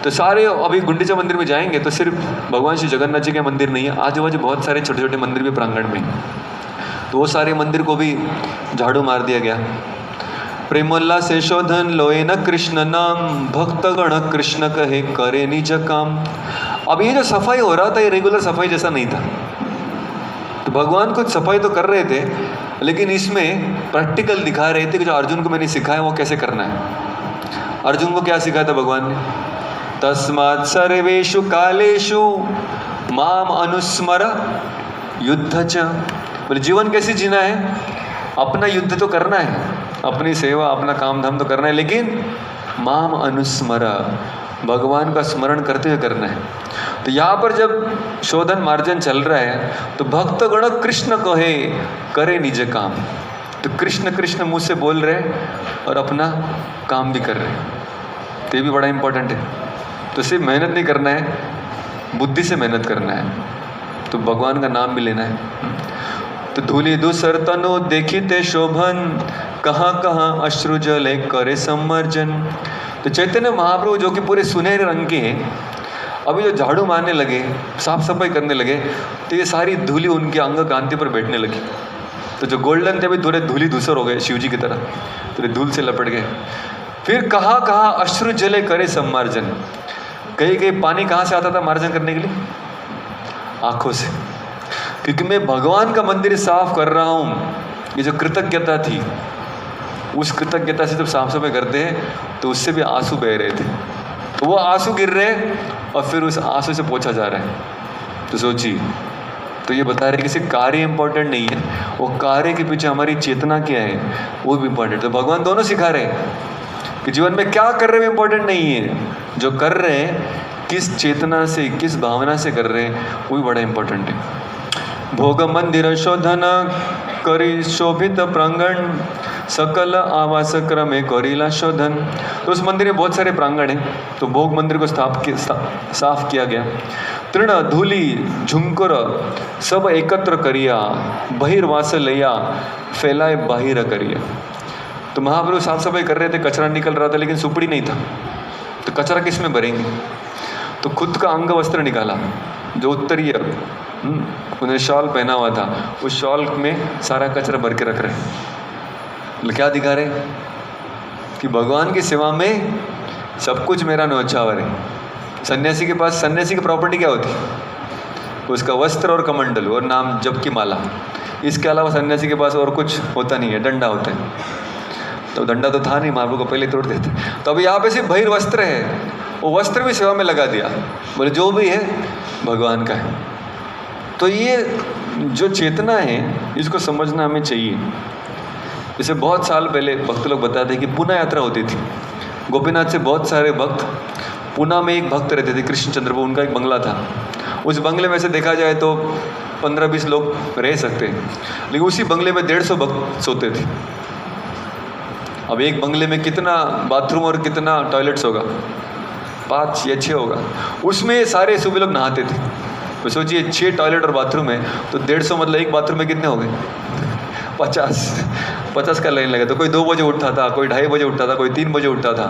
तो सारे अभी गुंडीचा मंदिर में जाएंगे तो सिर्फ भगवान श्री जगन्नाथ जी के मंदिर नहीं है, आजू बाजू बहुत सारे छोटे छोटे मंदिर भी प्रांगण में। तो वो सारे मंदिर को भी झाड़ू मार दिया गया। प्रेमोल्ला से शोधन लोए न कृष्ण नाम, भक्त गण कृष्ण कहे करे निज काम। अब ये जो सफाई हो रहा था ये रेगुलर सफाई जैसा नहीं था। तो भगवान कुछ सफाई तो कर रहे थे, लेकिन इसमें प्रैक्टिकल दिखा रहे थे कि जो अर्जुन को मैंने सिखाया वो कैसे करना है। अर्जुन को क्या सिखाया था भगवान ने? तस्मात् सर्वेषु कालेषु माम अनुस्मर युद्ध च। बोले जीवन कैसे जीना है? अपना युद्ध तो करना है, अपनी सेवा अपना काम धाम तो करना है, लेकिन माम अनुस्मर, भगवान का स्मरण करते हुए करना है। तो यहाँ पर जब शोधन मार्जन चल रहा है तो भक्त गण कृष्ण कहे करे निज काम। तो कृष्ण कृष्ण मुँह से बोल रहे और अपना काम भी कर रहे, तो ये भी बड़ा इंपॉर्टेंट है। तो सिर्फ मेहनत नहीं करना है, बुद्धि से मेहनत करना है, तो भगवान का नाम भी लेना है। तो धूलि दूसर तनो देखिते शोभन, कहाँ कहाँ अश्रु जले करे सम्मर्जन। तो चैतन्य महाप्रभु जो कि पूरे सुनहरे रंग के हैं, अभी जो झाड़ू मारने लगे, साफ सफाई करने लगे, तो ये सारी धूलि उनके अंग कांति पर बैठने लगी। तो जो गोल्डन थे अभी थोड़े धूलि दूसर हो गए, शिव जी की तरह थोड़े धूल से लपट गए। फिर कहाँ कहाँ अश्रु जले करे सम्मार्जन। कहीं कहीं पानी कहाँ से आता था मार्जन करने के लिए? आंखों से, क्योंकि मैं भगवान का मंदिर साफ कर रहा हूँ। ये जो कृतज्ञता थी, उस कृतज्ञता से जब साफ सफाई करते हैं तो उससे भी आंसू बह रहे थे, तो वो आंसू गिर रहे और फिर उस आंसू से पोंछा जा रहा है। तो सोचिए, तो ये बता रहे कि सिर्फ कार्य इंपॉर्टेंट नहीं है, वो कार्य के पीछे हमारी चेतना क्या है वो भी इंपॉर्टेंट। तो भगवान दोनों सिखा रहे हैं कि जीवन में क्या कर रहे हैं इंपॉर्टेंट नहीं है, जो कर रहे हैं किस चेतना से, किस भावना से कर रहे हैं, वो भी बड़ा इंपॉर्टेंट है। भोग मंदिर शोधन करी शोभित प्रांगण सकल आवास क्रमे करीला शोधन। तो उस मंदिर में बहुत सारे प्रांगण हैं, तो भोग मंदिर को साफ किया गया। तृण धूलि झुंकर सब एकत्र करिया, बहिर्वास लैया फैलाए बाहिर करिया। तो महाप्रभु साफ सफाई कर रहे थे, कचरा निकल रहा था, लेकिन सुपड़ी नहीं था, तो कचरा किस में भरेंगे? तो खुद का अंग वस्त्र निकाला, जो उत्तरीय उन्हें शॉल पहना हुआ था, उस शॉल में सारा कचरा भर के रख रहे। क्या दिखा रहे कि भगवान की सेवा में सब कुछ मेरा न्योछावर है। सन्यासी के पास, सन्यासी की प्रॉपर्टी क्या होती? उसका वस्त्र और कमंडल और नाम जप की माला। इसके अलावा सन्यासी के पास और कुछ होता नहीं है, डंडा होता है। तो डंडा तो था नहीं, महाप्रभु को पहले तोड़ देते। तो अभी यहाँ पे सिर्फ बहिर्वस्त्र है, वो वस्त्र भी सेवा में लगा दिया, बोले जो भी है भगवान का है। तो ये जो चेतना है, इसको समझना हमें चाहिए। जैसे बहुत साल पहले भक्त लोग बताते हैं कि पुना यात्रा होती थी। गोपीनाथ से बहुत सारे भक्त, पुना में एक भक्त रहते थे कृष्ण चंद्र, उनका एक बंगला था। उस बंगले में से देखा जाए तो 15-20 लोग रह सकते हैं, लेकिन उसी बंगले में 150 भक्त सोते थे। अब एक बंगले में कितना बाथरूम और कितना टॉयलेट्स होगा? 5 या 6 होगा। उसमें सारे सुबह लोग नहाते थे। तो सोचिए 6 टॉयलेट और बाथरूम है, तो 150 मतलब एक बाथरूम में कितने हो गए? 50 का लाइन लगा। तो कोई 2 बजे उठता था, कोई 2:30 बजे उठता था, कोई 3 बजे उठता था।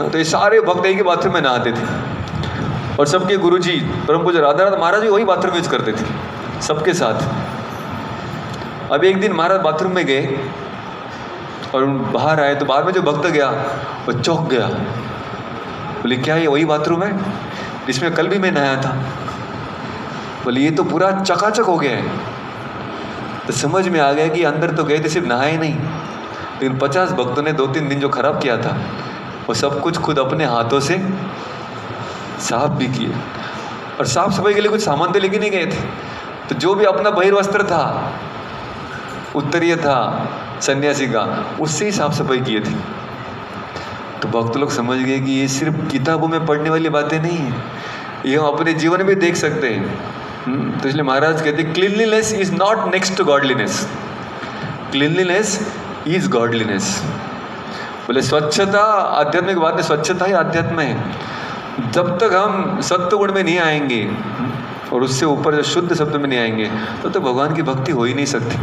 तो ये सारे भक्त एक ही बाथरूम में नहाते थे। और सबके गुरुजी परम पूज्य राधानाथ महाराज भी वही बाथरूम यूज करते थे सबके साथ। अब एक दिन महाराज बाथरूम में गए और बाहर आए, तो बाहर में जो भक्त गया वो चौंक गया, बोले क्या ये वही बाथरूम है जिसमें कल भी मैं नहाया था? बोले ये तो पूरा चकाचक हो गया है। तो समझ में आ गया कि अंदर तो गए थे, सिर्फ नहाए नहीं, लेकिन 50 भक्तों ने 2-3 दिन जो खराब किया था वो सब कुछ खुद अपने हाथों से साफ भी किए। और साफ सफाई के लिए कुछ सामान तो लेके नहीं गए थे, तो जो भी अपना बहिर्वस्त्र था, उत्तरीय था सन्यासी का, उससे ही साफ सफाई किए थे। तो भक्त लोग समझ गए कि ये सिर्फ किताबों में पढ़ने वाली बातें नहीं है, ये हम अपने जीवन में भी देख सकते हैं। तो इसलिए महाराज कहते हैं cleanliness is not next to godliness, cleanliness is godliness. बोले स्वच्छता आध्यात्मिक बात है, स्वच्छता ही अध्यात्म है। जब तक हम सत्व गुण में नहीं आएंगे और उससे ऊपर जो शुद्ध सत्व में नहीं आएंगे, तो भगवान की भक्ति हो ही नहीं सकती।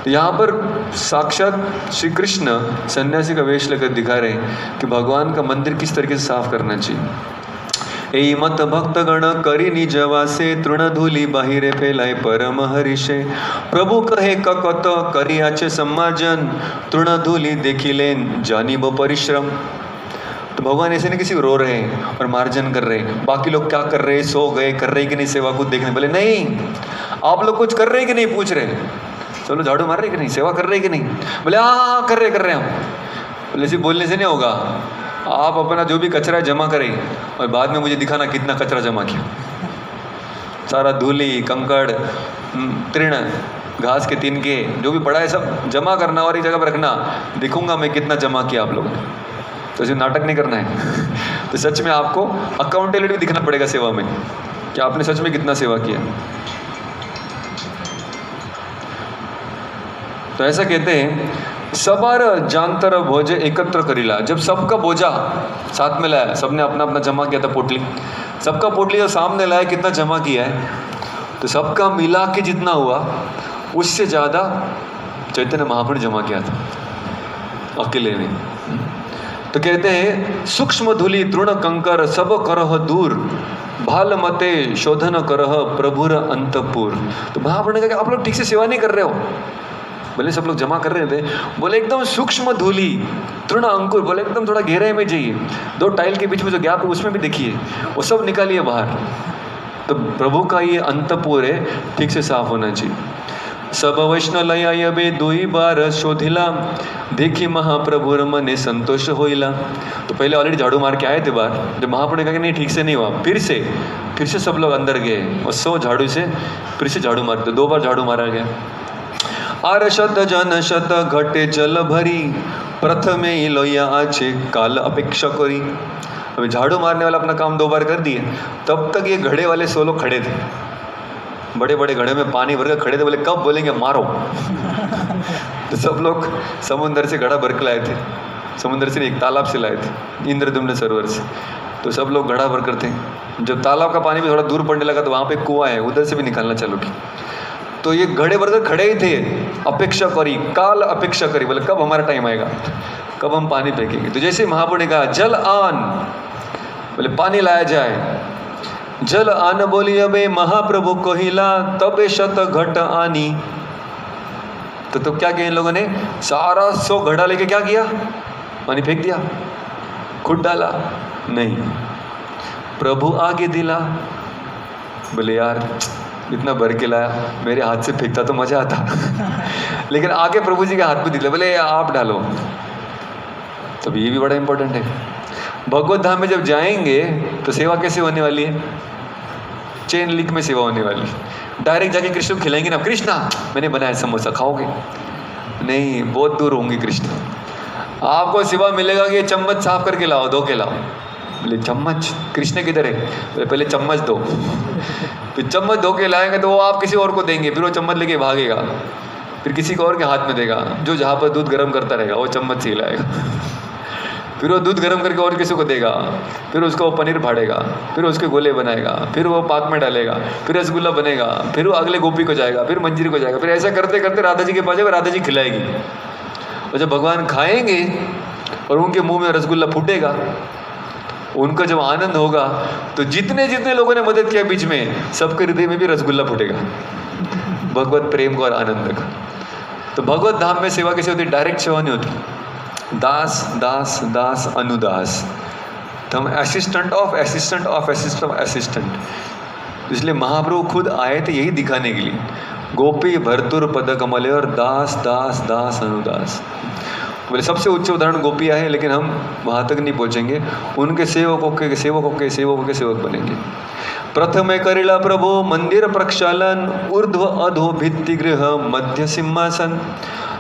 तो यहाँ पर साक्षात श्री कृष्ण सन्यासी का वेश लेकर दिखा रहे हैं कि भगवान का मंदिर किस तरीके से साफ करना चाहिए। ए मत भक्त गण करी निज वासे, तृण धूलि बाहिरे फैलाए परम हरिषे। प्रभु कहे ककत करियाचे सम्मार्जन, तृण धूलि देखिलेन जानिब परिश्रम। तो भगवान ऐसे नहीं किसी को रो रहे हैं और मार्जन कर रहे हैं, बाकी लोग क्या कर रहे हैं, सो गए, कर रहे कि नहीं सेवा, कुछ देखने। बोले नहीं, आप लोग कुछ कर रहे कि नहीं पूछ रहे, चलो झाड़ू मार रहे कि नहीं, सेवा कर रहे कि नहीं? बोले हाँ कर रहे हम। बोले सिर्फ बोलने से नहीं होगा, आप अपना जो भी कचरा जमा करें और बाद में मुझे दिखाना कितना कचरा जमा किया। सारा धूली कंकड़ तृण घास के तिनके जो भी पड़ा है सब जमा करना और एक जगह पर रखना, दिखूंगा मैं कितना जमा किया आप लोगों ने। तो ऐसे नाटक नहीं करना है। तो सच में आपको अकाउंटेबिलिटी भी दिखना पड़ेगा सेवा में कि आपने सच में कितना सेवा किया। तो ऐसा कहते हैं सबार जानतर भोजे एकत्र करीला। जब सबका बोझा साथ में लाया, सबने अपना अपना जमा किया था पोटली, सबका पोटली जब सामने लाया कितना जमा किया है, तो सबका मिला के जितना हुआ उससे ज़्यादा चैतन्य महाप्रभु जमा किया था अकेले ने। तो कहते हैं सूक्ष्म धूलि तृण कंकर सब करह दूर, भाल मते शोधन करह प्रभुर अंतपुर। तो महाप्रभु ने कहा आप लोग ठीक से सेवा नहीं कर रहे हो। बोले सब लोग जमा कर रहे थे, बोले एकदम सूक्ष्म धूलि तृण अंकुर, बोले एकदम थोड़ा गहराई में जाइए, 2 टाइल के बीच में जो गैप है उसमें भी देखिए, वो सब निकालिए बाहर। तो प्रभु का ये अंतपुर है, ठीक से साफ होना चाहिए। सब वैष्णव लया बे 2 बार शोधिला, देखी महाप्रभुर मने संतोष होइला। तो पहले ऑलरेडी झाड़ू मार के आए थे बाहर, जब महाप्रभु ने कहा कि नहीं ठीक से नहीं हुआ, फिर से सब लोग अंदर गए और 100 झाड़ू से फिर से झाड़ू मारते, 2 बार झाड़ू मारा गया। आर शत जन शत घटे जल भरी, प्रथमे लोया आछे काल अपेक्षा करी। अभी झाड़ू मारने वाला अपना काम 2 बार कर दिए, तब तक ये घड़े वाले 100 लोग खड़े थे, बड़े बड़े घड़े में पानी भरकर खड़े थे, बोले कब बोलेंगे मारो। तो सब लोग समुद्र से घड़ा भर के लाए थे, समुद्र से एक तालाब से लाए थे, इंद्रद्युम्न सरोवर से। तो सब लोग घड़ा भर करते हैं। जब तालाब का पानी भी थोड़ा दूर पड़ने लगा तो वहाँ पे कुआं है, उधर से भी निकालना चालू की। तो ये घड़े भरकर खड़े ही थे, अपेक्षा करी, काल अपेक्षा करी, बोले कब हमारा टाइम आएगा, कब हम पानी फेंकेंगे। तो जैसे महाप्रभु ने कहा जल आन, बोले पानी लाया जाए। जल आन बोली अबे महाप्रभु कहिला, तबे शत घट आनी। तो क्या किया इन लोगों ने, सारा 100 घड़ा लेके क्या किया, पानी फेंक दिया, खुद डाला नहीं, प्रभु आगे दिला। बोले यार इतना भर के लाया, मेरे हाथ से फेंकता तो मजा आता। लेकिन आगे प्रभु जी के हाथ में दिला, बोले आप डालो। तो ये भी बड़ा इंपॉर्टेंट है। भगवत धाम में जब जाएंगे तो सेवा कैसे होने वाली है, चेन लिंक में सेवा होने वाली है। डायरेक्ट जाके कृष्ण को खिलाएंगे ना, कृष्णा मैंने बनाया समोसा खाओगे, नहीं, बहुत दूर होंगे कृष्ण। आपको सेवा मिलेगा कि चम्मच साफ करके लाओ, धो के लाओ। बोले चम्मच, कृष्ण किधर है, बोले पहले चम्मच दो। फिर चम्मच धो के लाएंगे तो वो आप किसी और को देंगे, फिर वो चम्मच लेके भागेगा, फिर किसी को और के हाथ में देगा, जो जहाँ पर दूध गर्म करता रहेगा वो चम्मच से हिलाएगा। फिर वो दूध गर्म करके और किसी को देगा, फिर उसको वो पनीर फाड़ेगा, फिर उसके गोले बनाएगा, फिर वो पाक में डालेगा, फिर रसगुल्ला बनेगा, फिर वो अगले गोपी को जाएगा, फिर मंजीरी को जाएगा, फिर ऐसा करते करते राधा जी के पास जाएगा, राधा जी खिलाएगी। और जब भगवान खाएंगे और उनके मुंह में रसगुल्ला फूटेगा, उनका जब आनंद होगा तो जितने जितने लोगों ने मदद किया बीच में, सबके हृदय में भी रसगुल्ला फूटेगा, भगवत प्रेम का और आनंद का। तो भगवत धाम में सेवा कैसे होती है, डायरेक्ट सेवा नहीं होती, दास दास दास अनुदास। तो हम assistant of assistant of assistant of assistant. इसलिए महाप्रभु खुद आए थे यही दिखाने के लिए, गोपी भरतुर पद कमले और दास दास दास अनुदास। बोले सबसे उच्च उदाहरण गोपियाँ हैं, लेकिन हम वहाँ तक नहीं पहुँचेंगे, उनके सेवकों के सेवकों के सेवकों के सेवक बनेंगे। प्रथम करिला प्रभु मंदिर प्रक्षालन, ऊर्ध्व अधो भित्ति गृह मध्य सिंहासन।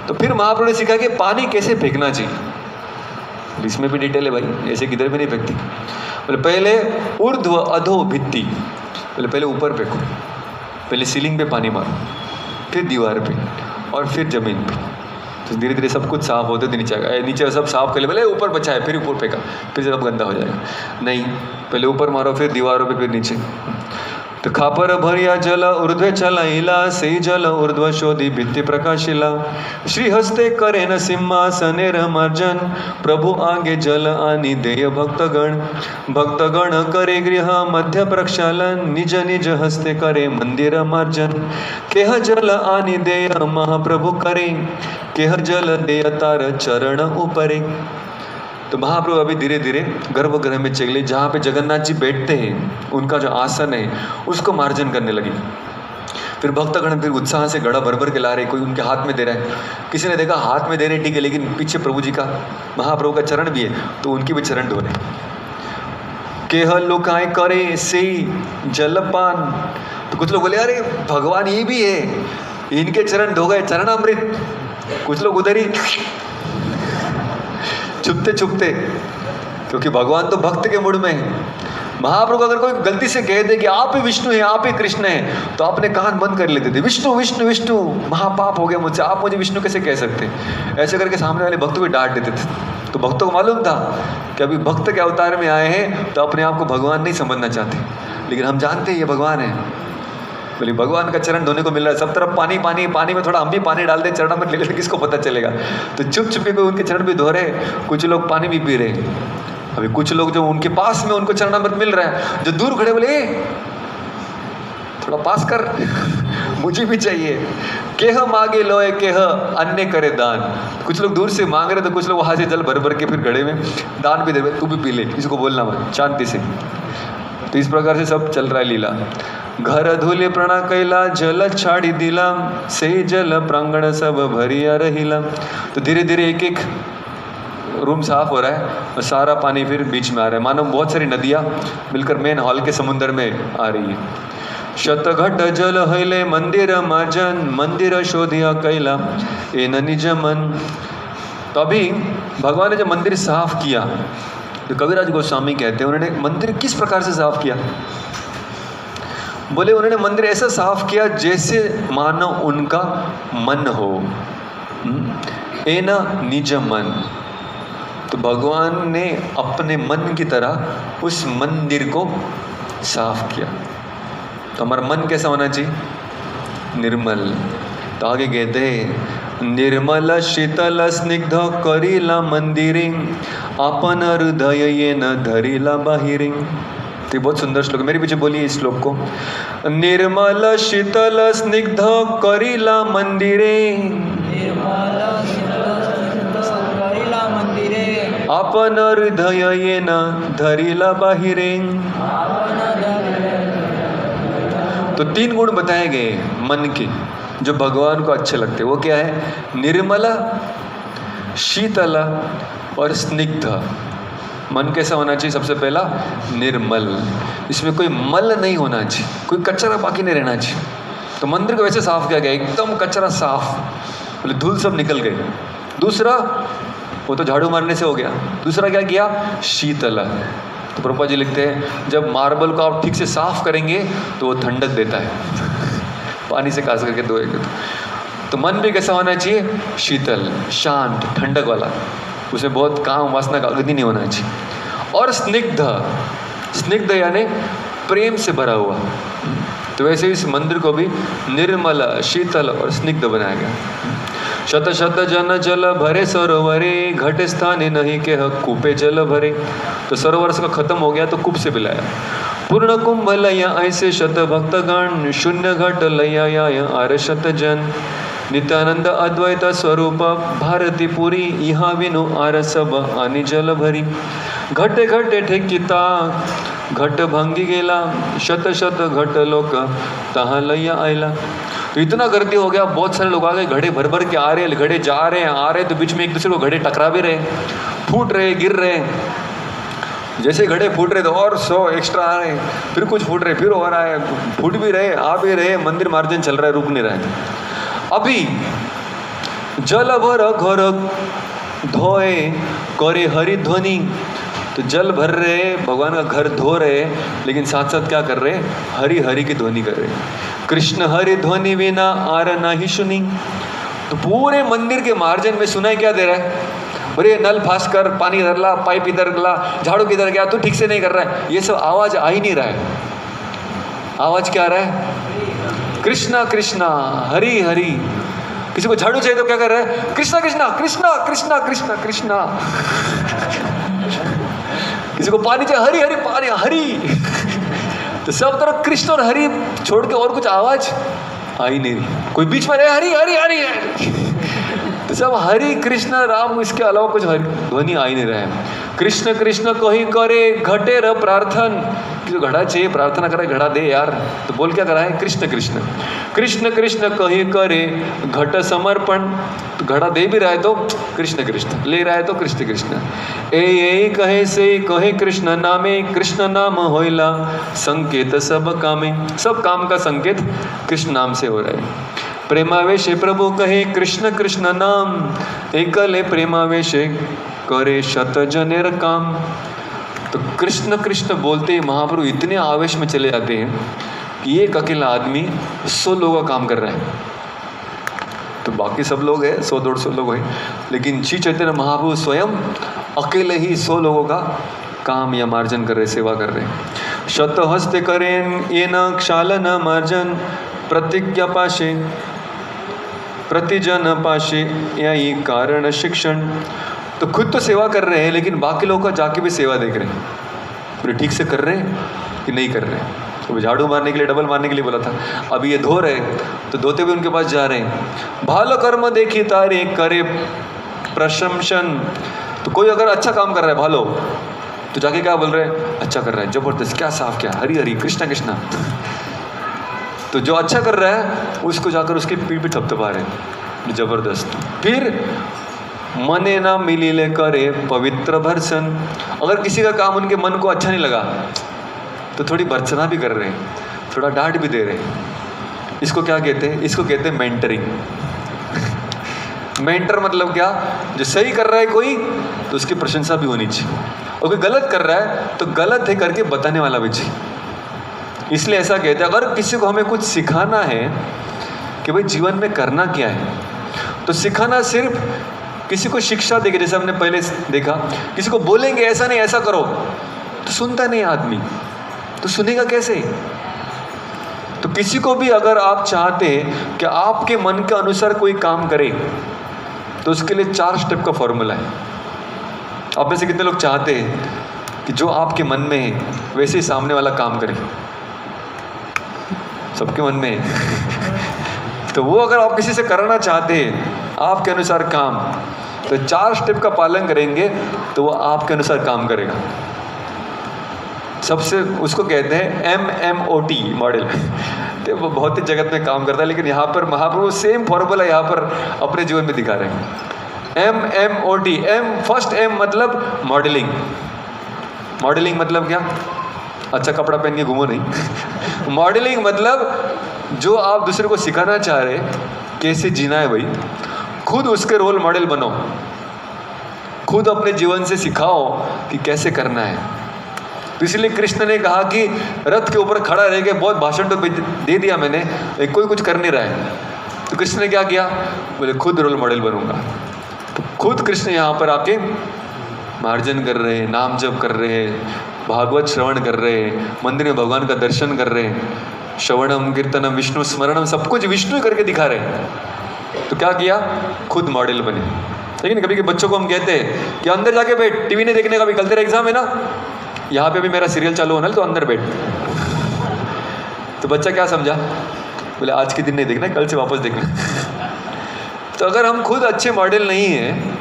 तो फिर महाप्रभु ने सिखा कि पानी कैसे फेंकना चाहिए। इसमें भी डिटेल है भाई, ऐसे किधर भी नहीं फेंकती। बोले पहले ऊर्ध्व अधो भित्ति, बोले पहले ऊपर फेंको, पहले सीलिंग पे पानी मारो, फिर दीवार पे और फिर जमीन पे। तो धीरे धीरे सब कुछ साफ होते नीचे सब साफ कर ले, बोले ऊपर बचा है, फिर ऊपर फेंका, फिर सब गंदा हो जाएगा। नहीं, पहले ऊपर मारो, फिर दीवारों पे, फिर नीचे। तो खापर भरिया जल ऊर्ध्व चलाइला, से जल ऊर्ध्व शोधी भित्ति प्रकाशिला। श्री हस्ते करे न सिंहासने रमर्जन, प्रभु आगे जल आनी देय भक्तगण। भक्तगण करे गृह मध्य प्रक्षालन, निज निज हस्ते करे मंदिर मार्जन। केह जल आनी देय महाप्रभु करे, केह जल देय तार चरण ऊपरे। तो महाप्रभु अभी धीरे धीरे गर्भगृह में चले, जहाँ पे जगन्नाथ जी बैठते हैं, उनका जो आसन है उसको मार्जन करने लगे। फिर भक्तगण फिर उत्साह से घड़ा भर भर के ला रहे, कोई उनके हाथ में दे रहा है, किसी ने देखा हाथ में दे रहे ठीक है, लेकिन पीछे प्रभु जी का महाप्रभु का चरण भी है, तो उनकी भी चरण धो रहे। केह लोकाय करे से जलपान। तो कुछ लोग बोले अरे भगवान ये भी है, इनके चरण धो गए, चरणामृत। कुछ लोग उधर ही छुपते छुपते, क्योंकि भगवान तो भक्त के मूड में है। महाप्रभु अगर कोई गलती से कह दे कि आप ही विष्णु हैं, आप ही कृष्ण हैं, तो आपने कान बंद कर लेते थे, विष्णु विष्णु विष्णु, महापाप हो गया मुझसे, आप मुझे विष्णु कैसे कह सकते। ऐसे करके सामने वाले भक्तों को डांट देते थे। तो भक्तों को मालूम था कि अभी भक्त के अवतार में आए हैं, तो अपने आप को भगवान नहीं समझना चाहते, लेकिन हम जानते हैं ये भगवान है। बोले भगवान का चरण धोने को मिल रहा है, सब तरफ पानी पानी, पानी में थोड़ा हम भी पानी डाल दें, चरण में ले लेते, किसको पता चलेगा। तो चुप चुप के उनके चरण भी धो रहे, कुछ लोग पानी भी पी रहे। अभी कुछ लोग जो उनके पास में उनको चरणामृत मिल रहा है, जो दूर खड़े बोले थोड़ा पास कर, मुझे भी चाहिए। केह मांगे लोए केह अन्य करे दान। कुछ लोग दूर से मांग रहे, तो कुछ लोग वहां से जल भर भर के फिर घड़े में दान भी दे, तू भी पी ले, किसी को बोलना मत, शांति से। तो इस प्रकार से सब चल रहा है लीला। घर धुले प्रणा कैला, जल छाड़ी दिला, से जल प्रांगण सब भरिया रहिला। तो धीरे धीरे एक एक रूम साफ हो रहा है और सारा पानी फिर बीच में आ रहा है, मानो बहुत सारी नदियाँ मिलकर मेन हॉल के समुद्र में आ रही है। शतघट जल हईले मंदिर मार्जन, मंदिर शोधिया कैला एन निज मन। तो अभी भगवान ने जब मंदिर साफ किया तो कविराज गोस्वामी कहते हैं उन्होंने मंदिर किस प्रकार से साफ किया? बोले उन्होंने मंदिर ऐसा साफ किया जैसे मानो उनका मन हो, ए ना निज मन। तो भगवान ने अपने मन की तरह उस मंदिर को साफ किया। तो हमारा मन कैसा होना चाहिए? निर्मल। तो आगे कहते हैं निर्मल शीतल स्निग्ध करीला मंदिरे अपन हृदय ये न धरीला बाहिरे। तो बहुत सुंदर श्लोक, मेरे पीछे बोलिए इस श्लोक को। निर्मल शीतल स्निग्ध करीला मंदिरे अपन हृदय ये न धरीला बाहिरे। तो 3 गुण बताए गए मन के जो भगवान को अच्छे लगते। वो क्या है? निर्मला, शीतला और स्निग्ध। मन कैसा होना चाहिए? सबसे पहला निर्मल, इसमें कोई मल नहीं होना चाहिए, कोई कचरा बाकी नहीं रहना चाहिए। तो मंदिर को वैसे साफ किया गया, एकदम कचरा साफ, बोले धूल सब निकल गई। दूसरा, वो तो झाड़ू मारने से हो गया। दूसरा क्या किया? शीतला। तो प्रभुपाद जी लिखते हैं जब मार्बल को आप ठीक से साफ करेंगे तो वो ठंडक देता है, पानी से कास करके धोएंगे। तो मन भी कैसा होना चाहिए? शीतल, शांत, ठंडक वाला, उसमें बहुत काम वासना का अग्नि नहीं होना चाहिए। और स्निग्ध, स्निग्ध यानी प्रेम से भरा हुआ। तो वैसे इस मंदिर को भी निर्मल, शीतल और स्निग्ध बनाया गया। शत शत जन जल भरे सरोवरे घट स्थाने नहीं के कूपे जल भरे। तो सरोवर का खत्म हो गया तो कूप से पिलाया। पूर्ण कुंभ लया ऐसे शत भक्तगण शून्य घट लया आर शत जन। नित्यानंद अद्वैत स्वरूप भारती पुरी यहाँ विनु आर सब आणि जल भरी। घटे घटे ठेकिता घट भंगी गेला शत शत घट लोक तहाँ लैया आयला। तो इतना गर्दी हो गया, बहुत सारे लोग आ गए, घड़े भर भर के आ रहे, घड़े जा रहे हैं, आ रहे, तो बीच में एक दूसरे को घड़े टकरा भी रहे, फूट रहे, गिर रहे। जैसे घड़े फूट रहे तो और 100 एक्स्ट्रा आ रहे, फिर कुछ फूट रहे, फिर हो रहा है, फूट भी रहे, आ भी रहे, मंदिर मार्जन चल रहा है, रुक नहीं रहा है। अभी जल भर घर धोए करे हरि ध्वनि। तो जल भर रहे, भगवान का घर धो रहे, लेकिन साथ साथ क्या कर रहे? हरि हरि की ध्वनि कर रहे। कृष्ण हरि ध्वनि बिना आर नाही सुनी। तो पूरे मंदिर के मार्जिन में सुनाई क्या दे रहा है? अरे नल फास कर, पानी इधर ला, पाइप इधर ला, झाड़ू किधर गया, तू ठीक से नहीं कर रहा है। ये सब आवाज आ ही नहीं रहा है। आवाज क्या आ रहा है? कृष्णा कृष्णा हरि हरि। किसी को झाड़ू चाहिए तो क्या कर रहा है? कृष्णा कृष्णा कृष्णा कृष्णा कृष्णा कृष्णा। किसी को पानी चाहिए, हरि हरि पानी हरि। तो सब तरफ कृष्ण और हरि छोड़ के और कुछ आवाज आ ही नहीं रही। कोई बीच में रहे हरि हरि हरि, तो सब हरि कृष्ण राम, इसके अलावा कुछ ध्वनि आ ही नहीं रहा है। कृष्ण कृष्ण कही करे घटे र प्रार्थन। जो घड़ा चाहिए प्रार्थना करे, घड़ा दे यार। तो बोल क्या करा है? कृष्ण कृष्ण कृष्ण कृष्ण कही करे घट समर्पण। तो घड़ा दे भी रहा है तो कृष्ण कृष्ण, ले रहा है तो कृष्ण कृष्ण। ए कहे से कहे कृष्ण नामे, कृष्ण नाम होइला संकेत सब कामे। सब काम का संकेत कृष्ण नाम से हो रहा है। प्रेमावेशे प्रभु कहे कृष्ण कृष्ण नाम, एकले प्रेमावेशे करे शत जनेर काम। तो कृष्ण कृष्ण बोलते ही महाप्रभु इतने आवेश में चले जाते हैं कि एक अकेला आदमी 100 लोगों का काम कर रहा है। तो बाकी सब लोग हैं, 100-150 लोग हैं, लेकिन श्री चैतन्य महाप्रभु स्वयं अकेले ही 100 लोगों का काम या मार्जन कर रहे, सेवा कर रहे। शत हस्ते करें ये न क्षालन मार्जन, प्रतिज्ञा पाशे प्रतिजन पाशे यही कारण शिक्षण। तो खुद तो सेवा कर रहे हैं, लेकिन बाकी लोगों का जाके भी सेवा देख रहे हैं, पूरे ठीक से कर रहे हैं कि नहीं कर रहे हैं। तो झाड़ू मारने के लिए, डबल मारने के लिए बोला था, अभी ये धो रहे, तो धोते भी उनके पास जा रहे हैं। भालो कर्म देखी तारे करे प्रशंसन। तो कोई अगर अच्छा काम कर रहा है भालो, तो जाके क्या बोल रहे हैं? अच्छा कर रहा है, जबरदस्त, क्या साफ, क्या हरि हरि कृष्णा कृष्णा। तो जो अच्छा कर रहा है उसको जाकर उसकी पीठ पे थपथपा रहे, जबरदस्त। फिर मने ना मिलीले करे पवित्र भर्सन। अगर किसी का काम उनके मन को अच्छा नहीं लगा तो थोड़ी भर्सना भी कर रहे हैं, थोड़ा डांट भी दे रहे हैं। इसको क्या कहते हैं? इसको कहते हैं मेंटरिंग। मेंटर मतलब क्या? जो सही कर रहा है कोई तो उसकी प्रशंसा भी होनी चाहिए, और कोई गलत कर रहा है तो गलत है करके बताने वाला भी चाहिए। इसलिए ऐसा कहते हैं, अगर किसी को हमें कुछ सिखाना है कि भाई जीवन में करना क्या है, तो सिखाना सिर्फ किसी को शिक्षा देके, जैसे हमने पहले देखा, किसी को बोलेंगे ऐसा नहीं ऐसा करो तो सुनता नहीं आदमी, तो सुनेगा कैसे? तो किसी को भी अगर आप चाहते हैं कि आपके मन के अनुसार कोई काम करे, तो उसके लिए 4 स्टेप का फॉर्मूला है। आप में से कितने लोग चाहते हैं कि जो आपके मन में है वैसे ही सामने वाला काम करे? सबके मन में है। तो वो अगर आप किसी से कराना चाहते हैं आपके अनुसार काम, तो 4 स्टेप का पालन करेंगे तो वो आपके अनुसार काम करेगा। सबसे उसको कहते हैं MMOT मॉडल। तो वो बहुत ही जगत में काम करता है, लेकिन यहाँ पर महाप्रभु सेम फॉर्मूला यहाँ पर अपने जीवन में दिखा रहे हैं। MMOT, फर्स्ट M मतलब मॉडलिंग। मॉडलिंग मतलब क्या? अच्छा कपड़ा पहन के घूमो नहीं। मॉडलिंग मतलब जो आप दूसरे को सिखाना चाह रहे कैसे जीना है भाई, खुद उसके रोल मॉडल बनो, खुद अपने जीवन से सिखाओ कि कैसे करना है। तो इसलिए कृष्ण ने कहा कि रथ के ऊपर खड़ा रह के बहुत भाषण तो दे दिया मैंने, कोई कुछ कर नहीं रहा है। तो कृष्ण ने क्या किया? बोले खुद रोल मॉडल बनूंगा। तो खुद कृष्ण यहाँ पर आके मार्जन कर रहे हैं, नाम जप कर रहे हैं, भागवत श्रवण कर रहे हैं, मंदिर में भगवान का दर्शन कर रहे हैं, श्रवणम कीर्तनम विष्णु स्मरणम सब कुछ विष्णु करके दिखा रहे हैं। तो क्या किया? खुद मॉडल बने। लेकिन कभी के बच्चों को हम कहते हैं कि अंदर जाके बैठ, टीवी नहीं देखने का, भी कल तेरा एग्जाम है ना, यहाँ पे भी मेरा सीरियल चालू होना है तो अंदर बैठ। तो बच्चा क्या समझा? बोले आज के दिन नहीं देखना, कल से वापस देखना। तो अगर हम खुद अच्छे मॉडल नहीं हैं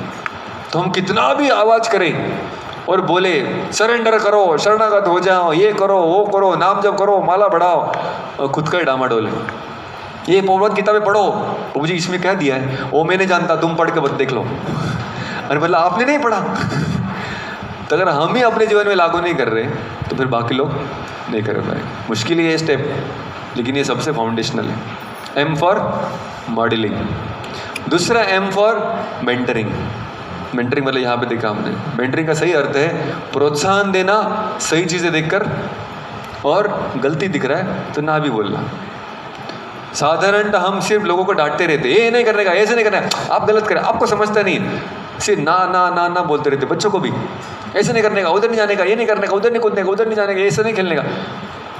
तो हम कितना भी आवाज करें और बोले सरेंडर करो, शरणागत हो जाओ, ये करो वो करो, नाम जप करो, माला बढ़ाओ, और खुद का ही डामाडोल है। ये भगवत किताबें पढ़ो, प्रभु जी इसमें क्या दिया है, वो मैं नहीं जानता, तुम पढ़ के बस देख लो। अरे मतलब आपने नहीं पढ़ा। तो अगर हम ही अपने जीवन में लागू नहीं कर रहे तो फिर बाकी लोग नहीं कर पाए। मुश्किल ही है स्टेप, लेकिन ये सबसे फाउंडेशनल है। M for modelling. दूसरा M फॉर मेंटरिंग। मेंटरिंग मतलब यहाँ पे देखा हमने, मेंटरिंग का सही अर्थ है प्रोत्साहन देना, सही चीज़ें देखकर, और गलती दिख रहा है तो ना भी बोलना। साधारणतः हम सिर्फ लोगों को डांटते रहते, ये नहीं करने का, ऐसे नहीं करना है, आप गलत करें, आपको समझता नहीं, सिर्फ ना ना ना ना बोलते रहते। बच्चों को भी ऐसे नहीं करने का, उधर नहीं जाने का, ये नहीं करने का, उधर नहीं कूदने का, उधर नहीं जाने का, ऐसे नहीं खेलने का,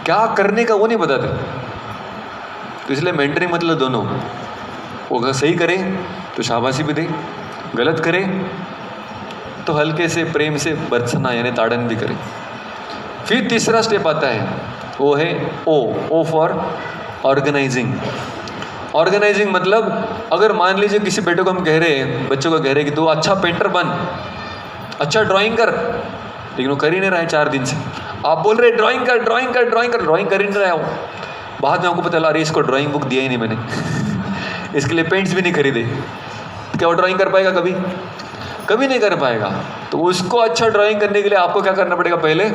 क्या करने का वो नहीं बताते। तो इसलिए मेंटरिंग मतलब दोनों, वो अगर सही करे तो शाबाशी भी दे, गलत करे तो हल्के से प्रेम से बरसना यानी ताड़न भी करे। फिर तीसरा स्टेप आता है, वो है O फॉर ऑर्गेनाइजिंग। ऑर्गेनाइजिंग मतलब अगर मान लीजिए किसी बेटे को हम कह रहे हैं, बच्चों को कह रहे हैं कि तू अच्छा पेंटर बन, अच्छा ड्राइंग कर, लेकिन वो कर ही नहीं रहा है 4 दिन से। आप बोल रहे ड्राइंग कर ड्राइंग कर ड्राइंग कर, ड्राइंग कर ही नहीं रहा है वो। बाद में आपको पता चला अरे इसको ड्राइंग बुक दिया ही नहीं मैंने, इसके लिए पेंट्स भी नहीं खरीदे। क्या वो ड्राइंग कर पाएगा? कभी कभी नहीं कर पाएगा। तो उसको अच्छा ड्राइंग करने के लिए आपको क्या करना पड़ेगा? पहले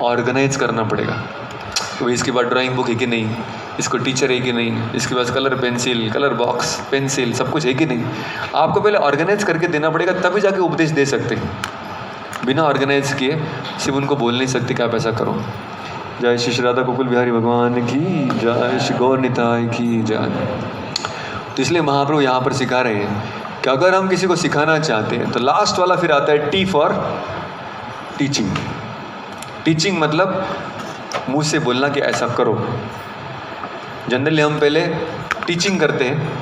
ऑर्गेनाइज करना पड़ेगा। तो इसके बाद ड्राइंग बुक है कि नहीं, इसको टीचर है कि नहीं, इसके पास colour pencil, colour box, pencil सब कुछ है कि नहीं, आपको पहले ऑर्गेनाइज करके देना पड़ेगा, तभी जाके उपदेश दे सकते हैं। बिना ऑर्गेनाइज किए सिर्फ उनको बोल नहीं सकते कि आप ऐसा करो। जय श्री राधा गोकुल बिहारी भगवान की जय, श्री गौर निताय की जय। तो इसलिए महाप्रभु यहाँ पर सिखा रहे हैं कि अगर हम किसी को सिखाना चाहते हैं तो लास्ट वाला फिर आता है T फॉर टीचिंग। टीचिंग मतलब मुंह से बोलना कि ऐसा करो। जनरली हम पहले टीचिंग करते हैं,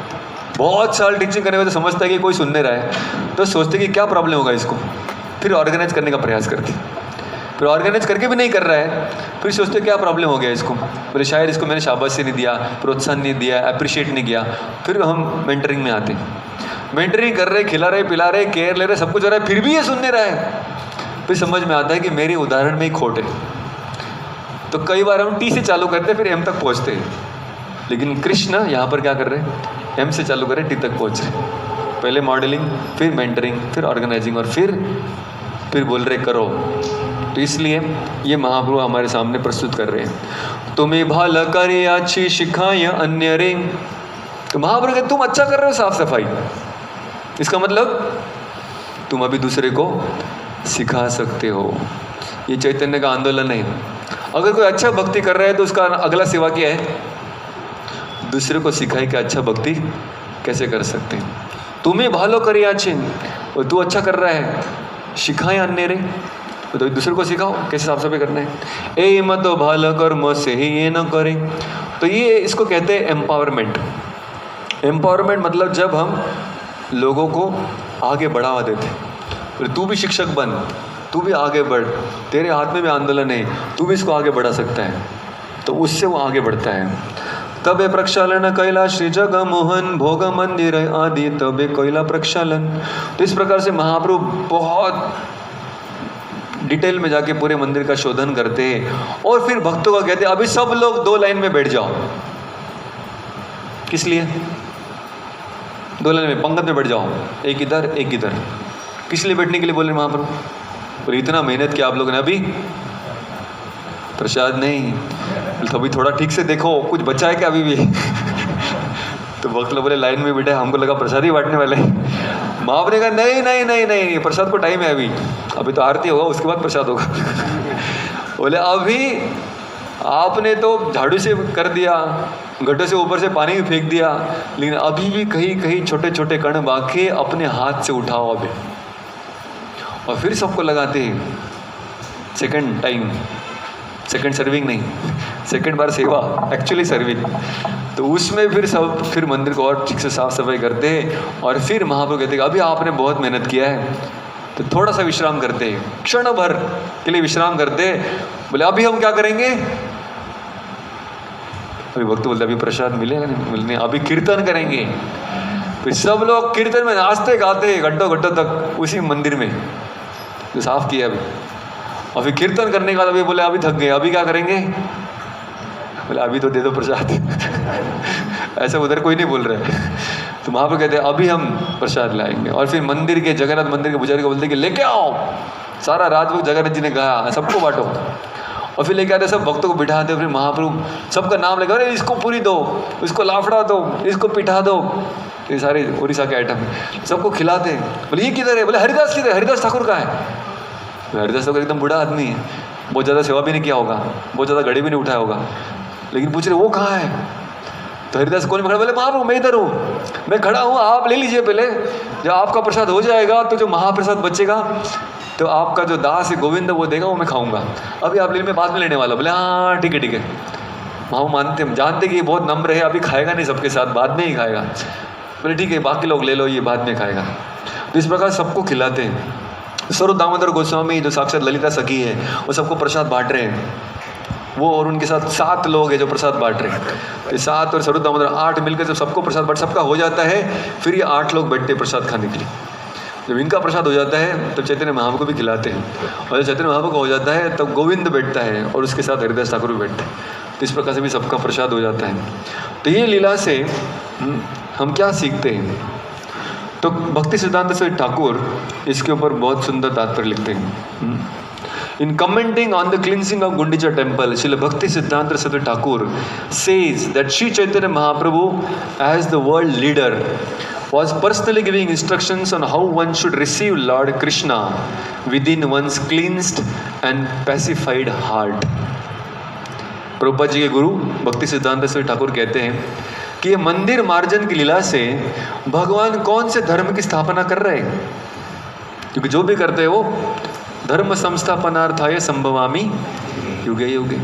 बहुत साल टीचिंग करने में तो समझता है कि कोई सुन नहीं रहा है, तो सोचते कि क्या प्रॉब्लम होगा इसको, फिर ऑर्गेनाइज करने का प्रयास करते, फिर ऑर्गेनाइज करके भी नहीं कर रहा है, फिर सोचते क्या प्रॉब्लम हो गया इसको, बोले शायद इसको मैंने शाबाशी नहीं दिया, प्रोत्साहन नहीं दिया, अप्रिशिएट नहीं किया। फिर हम मेंटरिंग में आते हैं, मेंटरिंग कर रहे, खिला रहे, पिला रहे, केयर ले रहे, सब कुछ हो रहा है, फिर भी ये सुन नहीं रहा है। फिर समझ में आता है कि मेरी उदाहरण में ही खोट है। तो कई बार हम T से चालू करते हैं, फिर M तक पहुँचते हैं, लेकिन कृष्ण यहाँ पर क्या कर रहे हैं? M से चालू कर रहे, T तक पहुँच रहे। पहले मॉडलिंग, फिर मेंटरिंग, फिर ऑर्गेनाइजिंग, और फिर बोल रहे करो। तो इसलिए ये महाप्रभु हमारे सामने प्रस्तुत कर रहे हैं, तुम्हें भला करे अच्छी शिखाएं अन्य रे। तो महाप्रभु कहते तुम अच्छा कर रहे हो साफ सफाई, इसका मतलब तुम अभी दूसरे को सिखा सकते हो। ये चैतन्य का आंदोलन है। अगर कोई अच्छा भक्ति कर रहा है तो उसका अगला सेवा क्या है? दूसरे को सिखाए कि अच्छा भक्ति कैसे कर सकते हैं। तुम्हें भालो करी आचिन, और तू अच्छा कर रहा है, सिखाए अन्य रे, तो दूसरे को सिखाओ कैसे साफ सफाई करना है। ए मत भालो कर्म से ही ये न करें। तो ये इसको कहते हैं एम्पावरमेंट। एम्पावरमेंट मतलब जब हम लोगों को आगे बढ़ावा देते हैं। तू भी शिक्षक बन, तू भी आगे बढ़, तेरे हाथ में भी आंदोलन है, तू भी इसको आगे बढ़ा सकता है, तो उससे वो आगे बढ़ता है। तबे प्रक्षालन कैला श्री जग मोहन भोग मंदिर आदि, तबे कैला प्रक्षालन। तो इस प्रकार से महाप्रभु बहुत डिटेल में जाके पूरे मंदिर का शोधन करते हैं और फिर भक्तों को कहते हैं अभी सब लोग 2 लाइन में बैठ जाओ। किस लिए? 2 लाइन में पंक्ति में बैठ जाओ, एक इधर एक इधर। किस लिए बैठने के लिए बोले महाप्रभु? और इतना मेहनत किया आप लोगों ने, अभी प्रसाद नहीं, तो अभी थोड़ा ठीक से देखो कुछ बचा है क्या अभी भी? तो भक्त लोग बोले लाइन में बैठे, हमको लगा प्रसाद ही बांटने वाले हैं। महाप्रभु ने कहा नहीं नहीं नहीं नहीं, प्रसाद को टाइम है, अभी तो आरती होगा, उसके बाद प्रसाद होगा। बोले अभी आपने तो झाड़ू से कर दिया, गड्ढे से ऊपर से पानी भी फेंक दिया, लेकिन अभी भी कहीं कहीं छोटे छोटे कण बाके अपने हाथ से उठाओ अभी, और फिर सबको लगाते हैं। सेकंड टाइम, सेकंड सर्विंग नहीं, सेकंड बार सेवा, एक्चुअली सर्विंग। तो उसमें फिर मंदिर को और ठीक से साफ सफाई करते हैं और फिर महाप्रभु कहते हैं अभी आपने बहुत मेहनत किया है तो थोड़ा सा विश्राम करते हैं, क्षण भर के लिए विश्राम करते हैं। बोले अभी हम क्या करेंगे? अभी भक्त बोलते अभी प्रसाद मिलेगा नहीं, मिलने अभी कीर्तन करेंगे। फिर सब लोग कीर्तन में नाचते गाते घंटों घंटों तक उसी मंदिर में जो साफ किया अभी। और फिर कीर्तन करने के बाद अभी बोले अभी थक गए, अभी क्या करेंगे? बोले अभी तो दे दो प्रसाद। ऐसा उधर कोई नहीं बोल रहा है। तो वहाँ पर कहते हैं अभी हम प्रसाद लाएंगे। और फिर मंदिर के जगन्नाथ मंदिर के पुजारी को बोलते कि लेके आओ, सारा रात वक्त जगन्नाथ जी ने कहा सबको बांटो। और फिर लेके आते सब भक्तों को बिठाते, फिर महाप्रभु सबका नाम लेकर अरे इसको पूरी दो, इसको लाफड़ा दो, इसको पिठा दो, ये सारे उड़ीसा के आइटम सबको खिलाते। बोले ये किधर है? बोले हरिदास किधर? हरिदास ठाकुर कहाँ है? हरिदास ठाकुर एकदम बूढ़ा आदमी है, बहुत ज़्यादा सेवा भी नहीं किया होगा, बहुत ज़्यादा घड़ी भी नहीं उठाया होगा, लेकिन पूछ रहे वो कहाँ है? तो हरिदास कौन में खड़ा? बोले महाप्रभु मैं इधर हूँ, मैं खड़ा हूँ, आप ले लीजिए पहले, जब आपका प्रसाद हो जाएगा तो जो महाप्रसाद बचेगा तो आपका जो दास है गोविंद वो देगा, वो मैं खाऊंगा, अभी आप ले, मैं बाद में लेने वाला। बोले हाँ ठीक है ठीक है। वहाँ मानते जानते कि ये बहुत नम्र है, अभी खाएगा नहीं सबके साथ, बाद में ही खाएगा। बोले ठीक है बाकी लोग ले लो, ये बाद में खाएगा। तो इस प्रकार सबको खिलाते हैं। स्वरूप दामोदर गोस्वामी जो साक्षात ललिता सखी है वो सबको प्रसाद बांट रहे हैं, वो और उनके साथ 7 लोग हैं जो प्रसाद बांट रहे हैं। तो 7 और स्वरूप दामोदर 8 मिलकर जब सबको प्रसाद बांट सबका हो जाता है, फिर ये 8 लोग बैठते हैं प्रसाद खाने के लिए। जब इनका प्रसाद हो जाता है तो चैतन्य महाप्रभु को भी खिलाते हैं, और जब चैतन्य महाप्रभु को हो जाता है तब गोविंद बैठता है और उसके साथ हरिदास ठाकुर भी बैठते हैं। तो इस प्रकार से भी सबका प्रसाद हो जाता है। तो ये लीला से हम क्या सीखते हैं? तो भक्ति सिद्धांत सरस्वती ठाकुर इसके ऊपर बहुत सुंदर तात्पर्य लिखते हैं। In commenting on the cleansing of Gundicha temple, Srila Bhakti Siddhanta Saraswati Thakur says that Sri Chaitanya Mahaprabhu, as the world leader, was personally giving instructions on how one should receive Lord Krishna within one's cleansed and pacified heart. Prabhupada ji के गुरु भक्ति सिद्धांत सरस्वती ठाकुर कहते हैं कि ये मंदिर मार्जन की लीला से भगवान कौन से धर्म की स्थापना कर रहे हैं, क्योंकि जो भी करते हैं वो धर्म संस्थापनार्थाय संभवामि युगे युगे।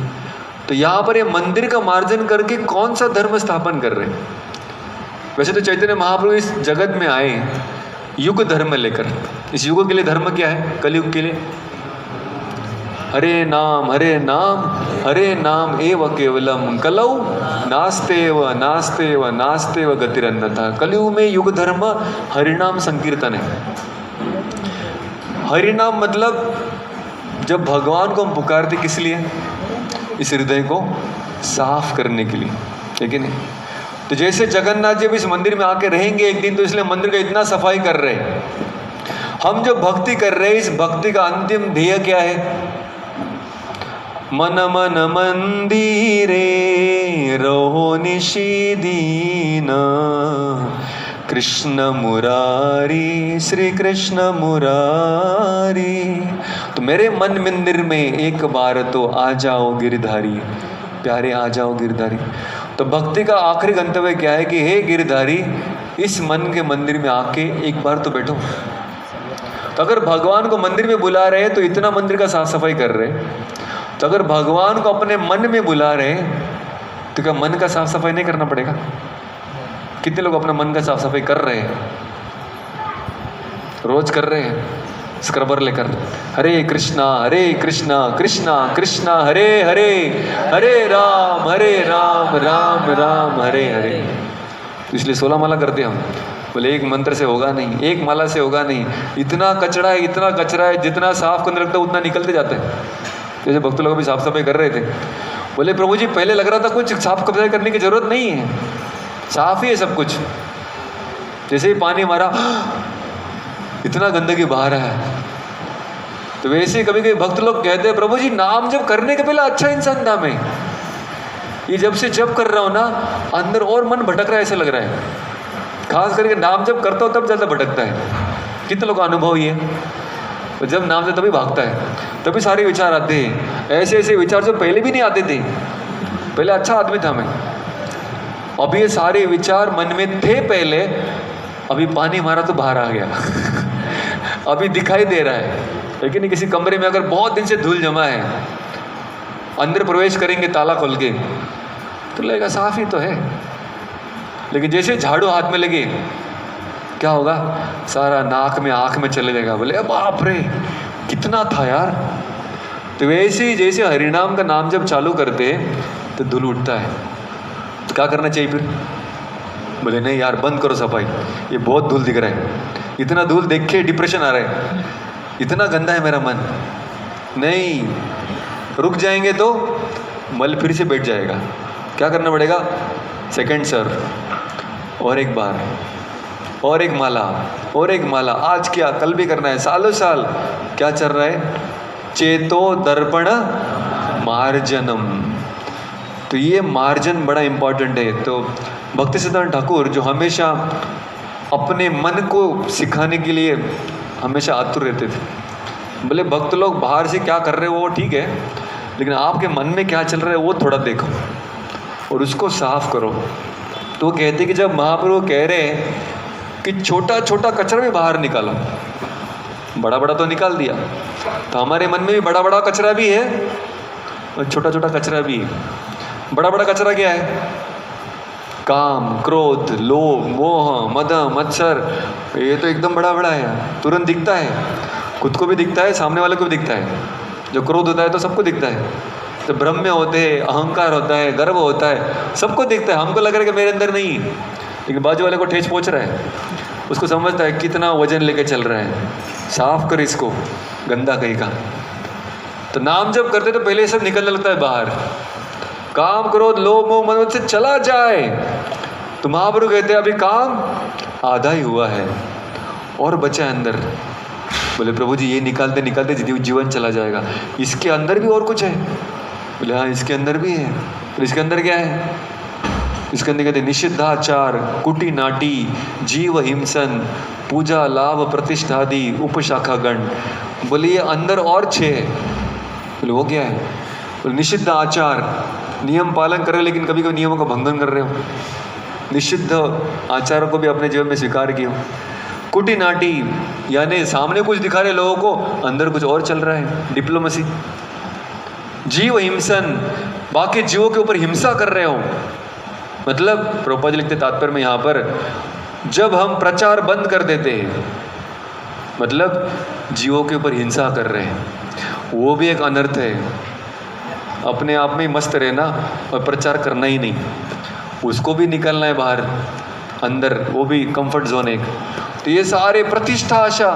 तो यहाँ पर ये मंदिर का मार्जन करके कौन सा धर्म स्थापन कर रहे हैं? वैसे तो चैतन्य महाप्रभु इस जगत में आए युग धर्म लेकर। इस युग के लिए धर्म क्या है? कलयुग के लिए हरे नाम हरे नाम एव केवलम कलौ नास्तेव नास्तेव नास्तेव गतिरन्यथा। कलयुग में युग धर्म हरिनाम संकीर्तन है। हरिनाम मतलब जब भगवान को हम पुकारते किस लिए? इस हृदय को साफ करने के लिए, लेकिन तो जैसे जगन्नाथ जी भी इस मंदिर में आके रहेंगे एक दिन, तो इसलिए मंदिर का इतना सफाई कर रहे हैं। हम जो भक्ति कर रहे हैं, इस भक्ति का अंतिम ध्येय क्या है? मन मन मंदिरे रहो निशिदीन कृष्ण मुरारी, श्री कृष्ण मुरारी। तो मेरे मन मंदिर में एक बार तो आ जाओ गिरधारी, प्यारे आ जाओ गिरधारी। तो भक्ति का आखिरी गंतव्य क्या है कि हे गिरधारी, इस मन के मंदिर में आके एक बार तो बैठो। तो अगर भगवान को मंदिर में बुला रहे तो इतना मंदिर का साफ सफाई कर रहे, तो अगर भगवान को अपने मन में बुला रहे तो क्या मन का साफ सफाई नहीं करना पड़ेगा? कितने लोग अपना मन का साफ सफाई कर रहे हैं? रोज कर रहे हैं, स्क्रबर लेकर। हरे कृष्णा कृष्णा कृष्णा हरे हरे, हरे राम राम राम हरे हरे। इसलिए 16 माला करते हम। बोले एक मंत्र से होगा नहीं, एक माला से होगा नहीं, इतना कचरा है, इतना कचरा है, जितना साफ करने लगता है उतना निकलते जाते हैं। जैसे भक्त लोग भी साफ सफाई कर रहे थे, बोले प्रभु जी पहले लग रहा था कुछ साफ सफाई करने की जरूरत नहीं है, साफ ही है सब कुछ। जैसे ही पानी मारा इतना गंदगी बाहर है। तो वैसे कभी कभी भक्त लोग कहते हैं प्रभु जी नाम जब करने के पहले अच्छा इंसान था मैं, ये जब से जब कर रहा हूँ ना अंदर और मन भटक रहा है ऐसा लग रहा है। खास करके नाम जब करता हूँ तब ज़्यादा भटकता है। कितने लोगों का अनुभव ये है? तो जब नाम से तभी भागता है, तभी सारे विचार आते हैं, ऐसे ऐसे विचार जो पहले भी नहीं आते थे। पहले अच्छा आदमी था मैं, अभी ये सारे विचार मन में थे पहले, अभी पानी मारा तो बाहर आ गया अभी दिखाई दे रहा है। लेकिन किसी कमरे में अगर बहुत दिन से धूल जमा है, अंदर प्रवेश करेंगे ताला खोल के तो लगेगा साफ ही तो है। लेकिन जैसे झाड़ू हाथ में लगे क्या होगा? सारा नाक में आँख में चले जाएगा। बोले बाप रे कितना था यार। तो वैसे ही जैसे हरिनाम का नाम जब चालू करते तो धूल उठता है, तो क्या करना चाहिए फिर? बोले नहीं यार बंद करो सफाई, ये बहुत धूल दिख रहा है, इतना धूल देख के डिप्रेशन आ रहा है, इतना गंदा है मेरा मन। नहीं, रुक जाएंगे तो मल फिर से बैठ जाएगा। क्या करना पड़ेगा? सेकंड सर, और एक बार, और एक माला, और एक माला। आज क्या कल भी करना है, सालों साल। क्या चल रहा है? चेतो दर्पण मार्जनम। तो ये मार्जन बड़ा इंपॉर्टेंट है। तो भक्ति सिद्धांत ठाकुर जो हमेशा अपने मन को सिखाने के लिए हमेशा आतुर रहते थे। बोले भक्त लोग बाहर से क्या कर रहे हो वो ठीक है, लेकिन आपके मन में क्या चल रहा है वो थोड़ा देखो और उसको साफ करो। तो वो कहते कि जब महाप्रभु कह रहे हैं कि छोटा छोटा कचरा भी बाहर निकालो, बड़ा बड़ा तो निकाल दिया, तो हमारे मन में भी बड़ा बड़ा कचरा भी है और छोटा छोटा कचरा भी है। बड़ा बड़ा कचरा क्या है? काम, क्रोध, लोभ, मोह, मद, मत्सर, ये तो एकदम बड़ा बड़ा है, तुरंत दिखता है, खुद को भी दिखता है, सामने वाले को भी दिखता है। जो क्रोध होता है तो सबको दिखता है, तो ब्रह्म होते हैं, अहंकार होता है, गर्व होता है, सबको दिखता है। हमको लग रहा है कि मेरे अंदर नहीं, लेकिन बाजू वाले को ठेस पहुंच रहा है, उसको समझता है कितना वजन लेके चल रहा है, साफ कर इसको, गंदा कहीं का। तो नाम जब करते तो पहले सब निकलने लगता है बाहर, काम क्रोध लोभ मोह मद से चला जाए। तो महाप्रभु कहते हैं अभी काम आधा ही हुआ है और बचा है अंदर। बोले प्रभु जी ये निकालते निकालते जीवन चला जाएगा, इसके अंदर भी और कुछ है। बोले हाँ इसके अंदर भी है। तो इसके अंदर क्या है? इसके अंदर कहते निषिद्धाचार, कुटी नाटी, जीव हिंसन, पूजा लाभ प्रतिष्ठादि, उपशाखा गण। बोले ये अंदर और 6 है। बोले वो क्या है? बोले निषिद्ध आचार, नियम पालन कर रहे हो लेकिन कभी कभी नियमों का भंगन कर रहे हो, निषिद्ध आचारों को भी अपने जीवन में स्वीकार किया। कुटी नाटी यानी सामने कुछ दिखा रहे लोगों को, अंदर कुछ और चल रहा है, डिप्लोमेसी। जीव हिंसन, बाकी जीवों के ऊपर हिंसा कर रहे हो। मतलब प्रभुपाद जी लिखते तात्पर्य में यहाँ पर, जब हम प्रचार बंद कर देते हैं मतलब जीवों के ऊपर हिंसा कर रहे हैं, वो भी एक अनर्थ है। अपने आप में मस्त रहना और प्रचार करना ही नहीं, उसको भी निकलना है बाहर अंदर, वो भी कंफर्ट जोन एक। तो ये सारे प्रतिष्ठा आशा,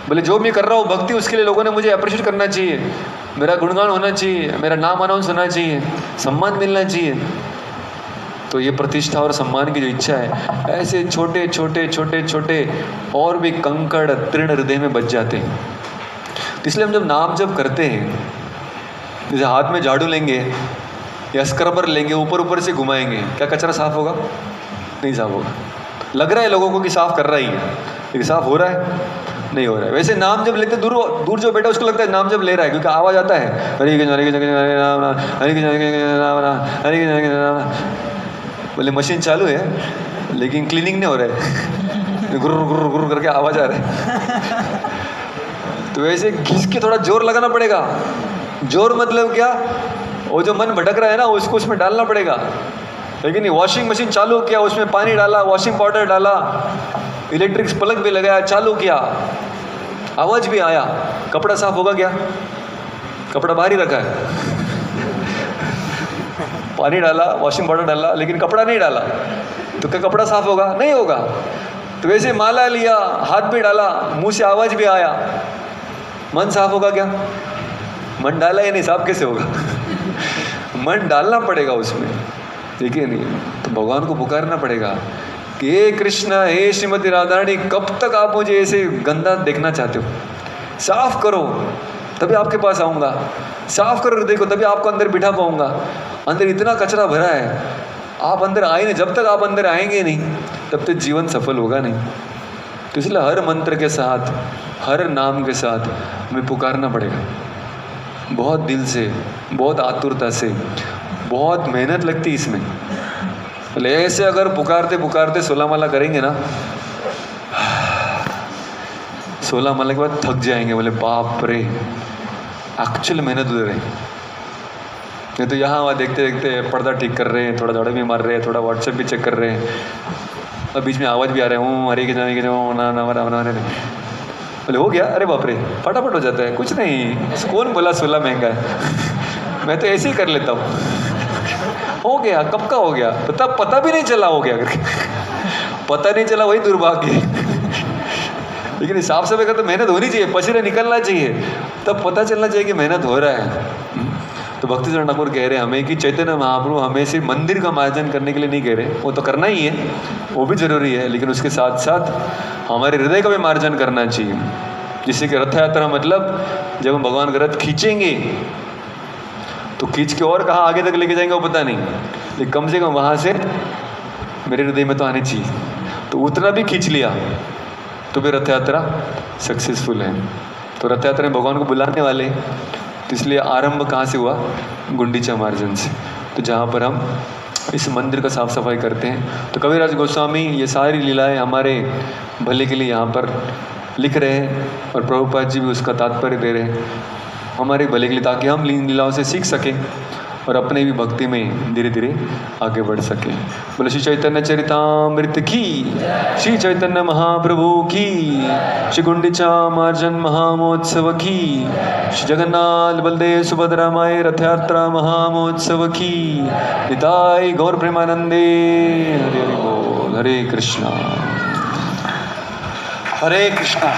बोले जो मैं कर रहा हूँ भक्ति उसके लिए लोगों ने मुझे अप्रिशिएट करना चाहिए, मेरा गुणगान होना चाहिए, मेरा नाम अनाउंस होना चाहिए, सम्मान मिलना चाहिए। तो ये प्रतिष्ठा और सम्मान की जो इच्छा है, ऐसे छोटे छोटे छोटे छोटे और भी कंकड़ तृण हृदय में बच जाते हैं। तो इसलिए हम जब नाम जब करते हैं, जैसे हाथ में झाड़ू लेंगे या स्क्रबर लेंगे, ऊपर ऊपर से घुमाएंगे, क्या कचरा साफ होगा? नहीं साफ होगा। लग रहा है लोगों को कि साफ कर रहा ही है, लेकिन साफ हो रहा है नहीं हो रहा है। वैसे नाम जब लेते दूर दूर जो बैठा उसको लगता है नाम जब ले रहा है, क्योंकि आवाज आता है हरे कृष्ण हरे कृष्ण हरे राम हरे कृष्ण हरे कृष्ण राम राम हरे कृष्ण हरे कृष्ण। बोले मशीन चालू है लेकिन क्लीनिंग नहीं हो रहा है, गुर गुर गुर करके आवाज आ रहा है। तो वैसे घिस के थोड़ा जोर लगाना पड़ेगा। जोर मतलब क्या, वो जो मन भटक रहा है ना उसको उसमें डालना पड़ेगा। लेकिन नहीं, वॉशिंग मशीन चालू किया, उसमें पानी डाला, वॉशिंग पाउडर डाला, इलेक्ट्रिक प्लग भी लगाया, चालू किया, आवाज भी आया, कपड़ा साफ होगा क्या? कपड़ा बाहर ही रखा है। पानी डाला, वॉशिंग पाउडर डाला, लेकिन कपड़ा नहीं डाला, तो क्या कपड़ा साफ होगा? नहीं होगा। तो वैसे माला लिया, हाथ भी डाला, मुंह से आवाज भी आया, मन साफ होगा क्या? मन डाला ही नहीं, साफ कैसे होगा? मन डालना पड़ेगा उसमें, ठीक है नहीं? तो भगवान को पुकारना पड़ेगा कि हे कृष्ण, हे श्रीमती राधारानी, कब तक आप मुझे ऐसे गंदा देखना चाहते हो? साफ करो तभी आपके पास आऊँगा, साफ करो हृदय को तभी आपको अंदर बिठा पाऊँगा। अंदर इतना कचरा भरा है, आप अंदर आए नहीं, जब तक आप अंदर आएंगे नहीं तब तक जीवन सफल होगा नहीं। तो इसलिए हर मंत्र के साथ, हर नाम के साथ हमें पुकारना पड़ेगा, बहुत दिल से, बहुत आतुरता से, बहुत मेहनत लगती है इसमें। ऐसे अगर पुकारते पुकारते 16 माला करेंगे ना, 16 माला के बाद थक जाएंगे, बोले बाप रे, एक्चुअल मेहनत उधर है। नहीं तो यहाँ वहाँ देखते देखते पर्दा ठीक कर रहे हैं, थोड़ा झाड़ू भी मार रहे हैं, थोड़ा व्हाट्सएप भी चेक कर रहे हैं, और बीच में आवाज़ भी आ रहे हैं, हरे के जाने के ना बोले हो गया, अरे बाप रे, फटाफट हो जाता है, कुछ नहीं, कौन बोला 16 महंगा है, मैं तो ऐसे ही कर लेता हूँ। हो गया, कब का हो गया, पता भी नहीं चला हो गया करके। पता नहीं चला वही दुर्भाग्य। लेकिन साफ सफाई का तो मेहनत होनी चाहिए, पसीना निकलना चाहिए, तब पता चलना चाहिए कि मेहनत हो रहा है। तो भक्ति चरण ठाकुर कह रहे हैं हमें कि चैतन्य महाप्रभु हमें सिर्फ मंदिर का मार्जन करने के लिए नहीं कह रहे, वो तो करना ही है, वो भी जरूरी है, लेकिन उसके साथ साथ हमारे हृदय का भी मार्जन करना चाहिए। जिससे कि रथ यात्रा मतलब जब हम भगवान का रथ खींचेंगे तो खींच के और कहाँ आगे तक लेके जाएंगे वो पता नहीं, लेकिन कम से कम वहाँ से मेरे हृदय में तो आने चाहिए। तो उतना भी खींच लिया तो भी रथ यात्रा सक्सेसफुल है। तो रथ यात्रा में भगवान को बुलाने वाले, तो इसलिए आरंभ कहाँ से हुआ? गुंडीचा मार्जन से। तो जहाँ पर हम इस मंदिर का साफ सफाई करते हैं, तो कविराज गोस्वामी ये सारी लीलाएं हमारे भले के लिए यहाँ पर लिख रहे हैं, और प्रभुपाद जी भी उसका तात्पर्य दे रहे हैं हमारे भले के लिए, ताकि हम इन लीलाओं से सीख सकें और अपने भी भक्ति में धीरे धीरे आगे बढ़ सकें। बोले श्री चैतन्य चरितामृत की, श्री चैतन्य महाप्रभु की, श्री गुंडीचा मार्जन महामहोत्सव की, श्री जगन्नाथ बलदेव सुभद्रा माई रथ यात्रा महामहोत्सव की, निताई गौर प्रेमानंदे। हरे हरि बोल। हरे कृष्णा। हरे कृष्णा।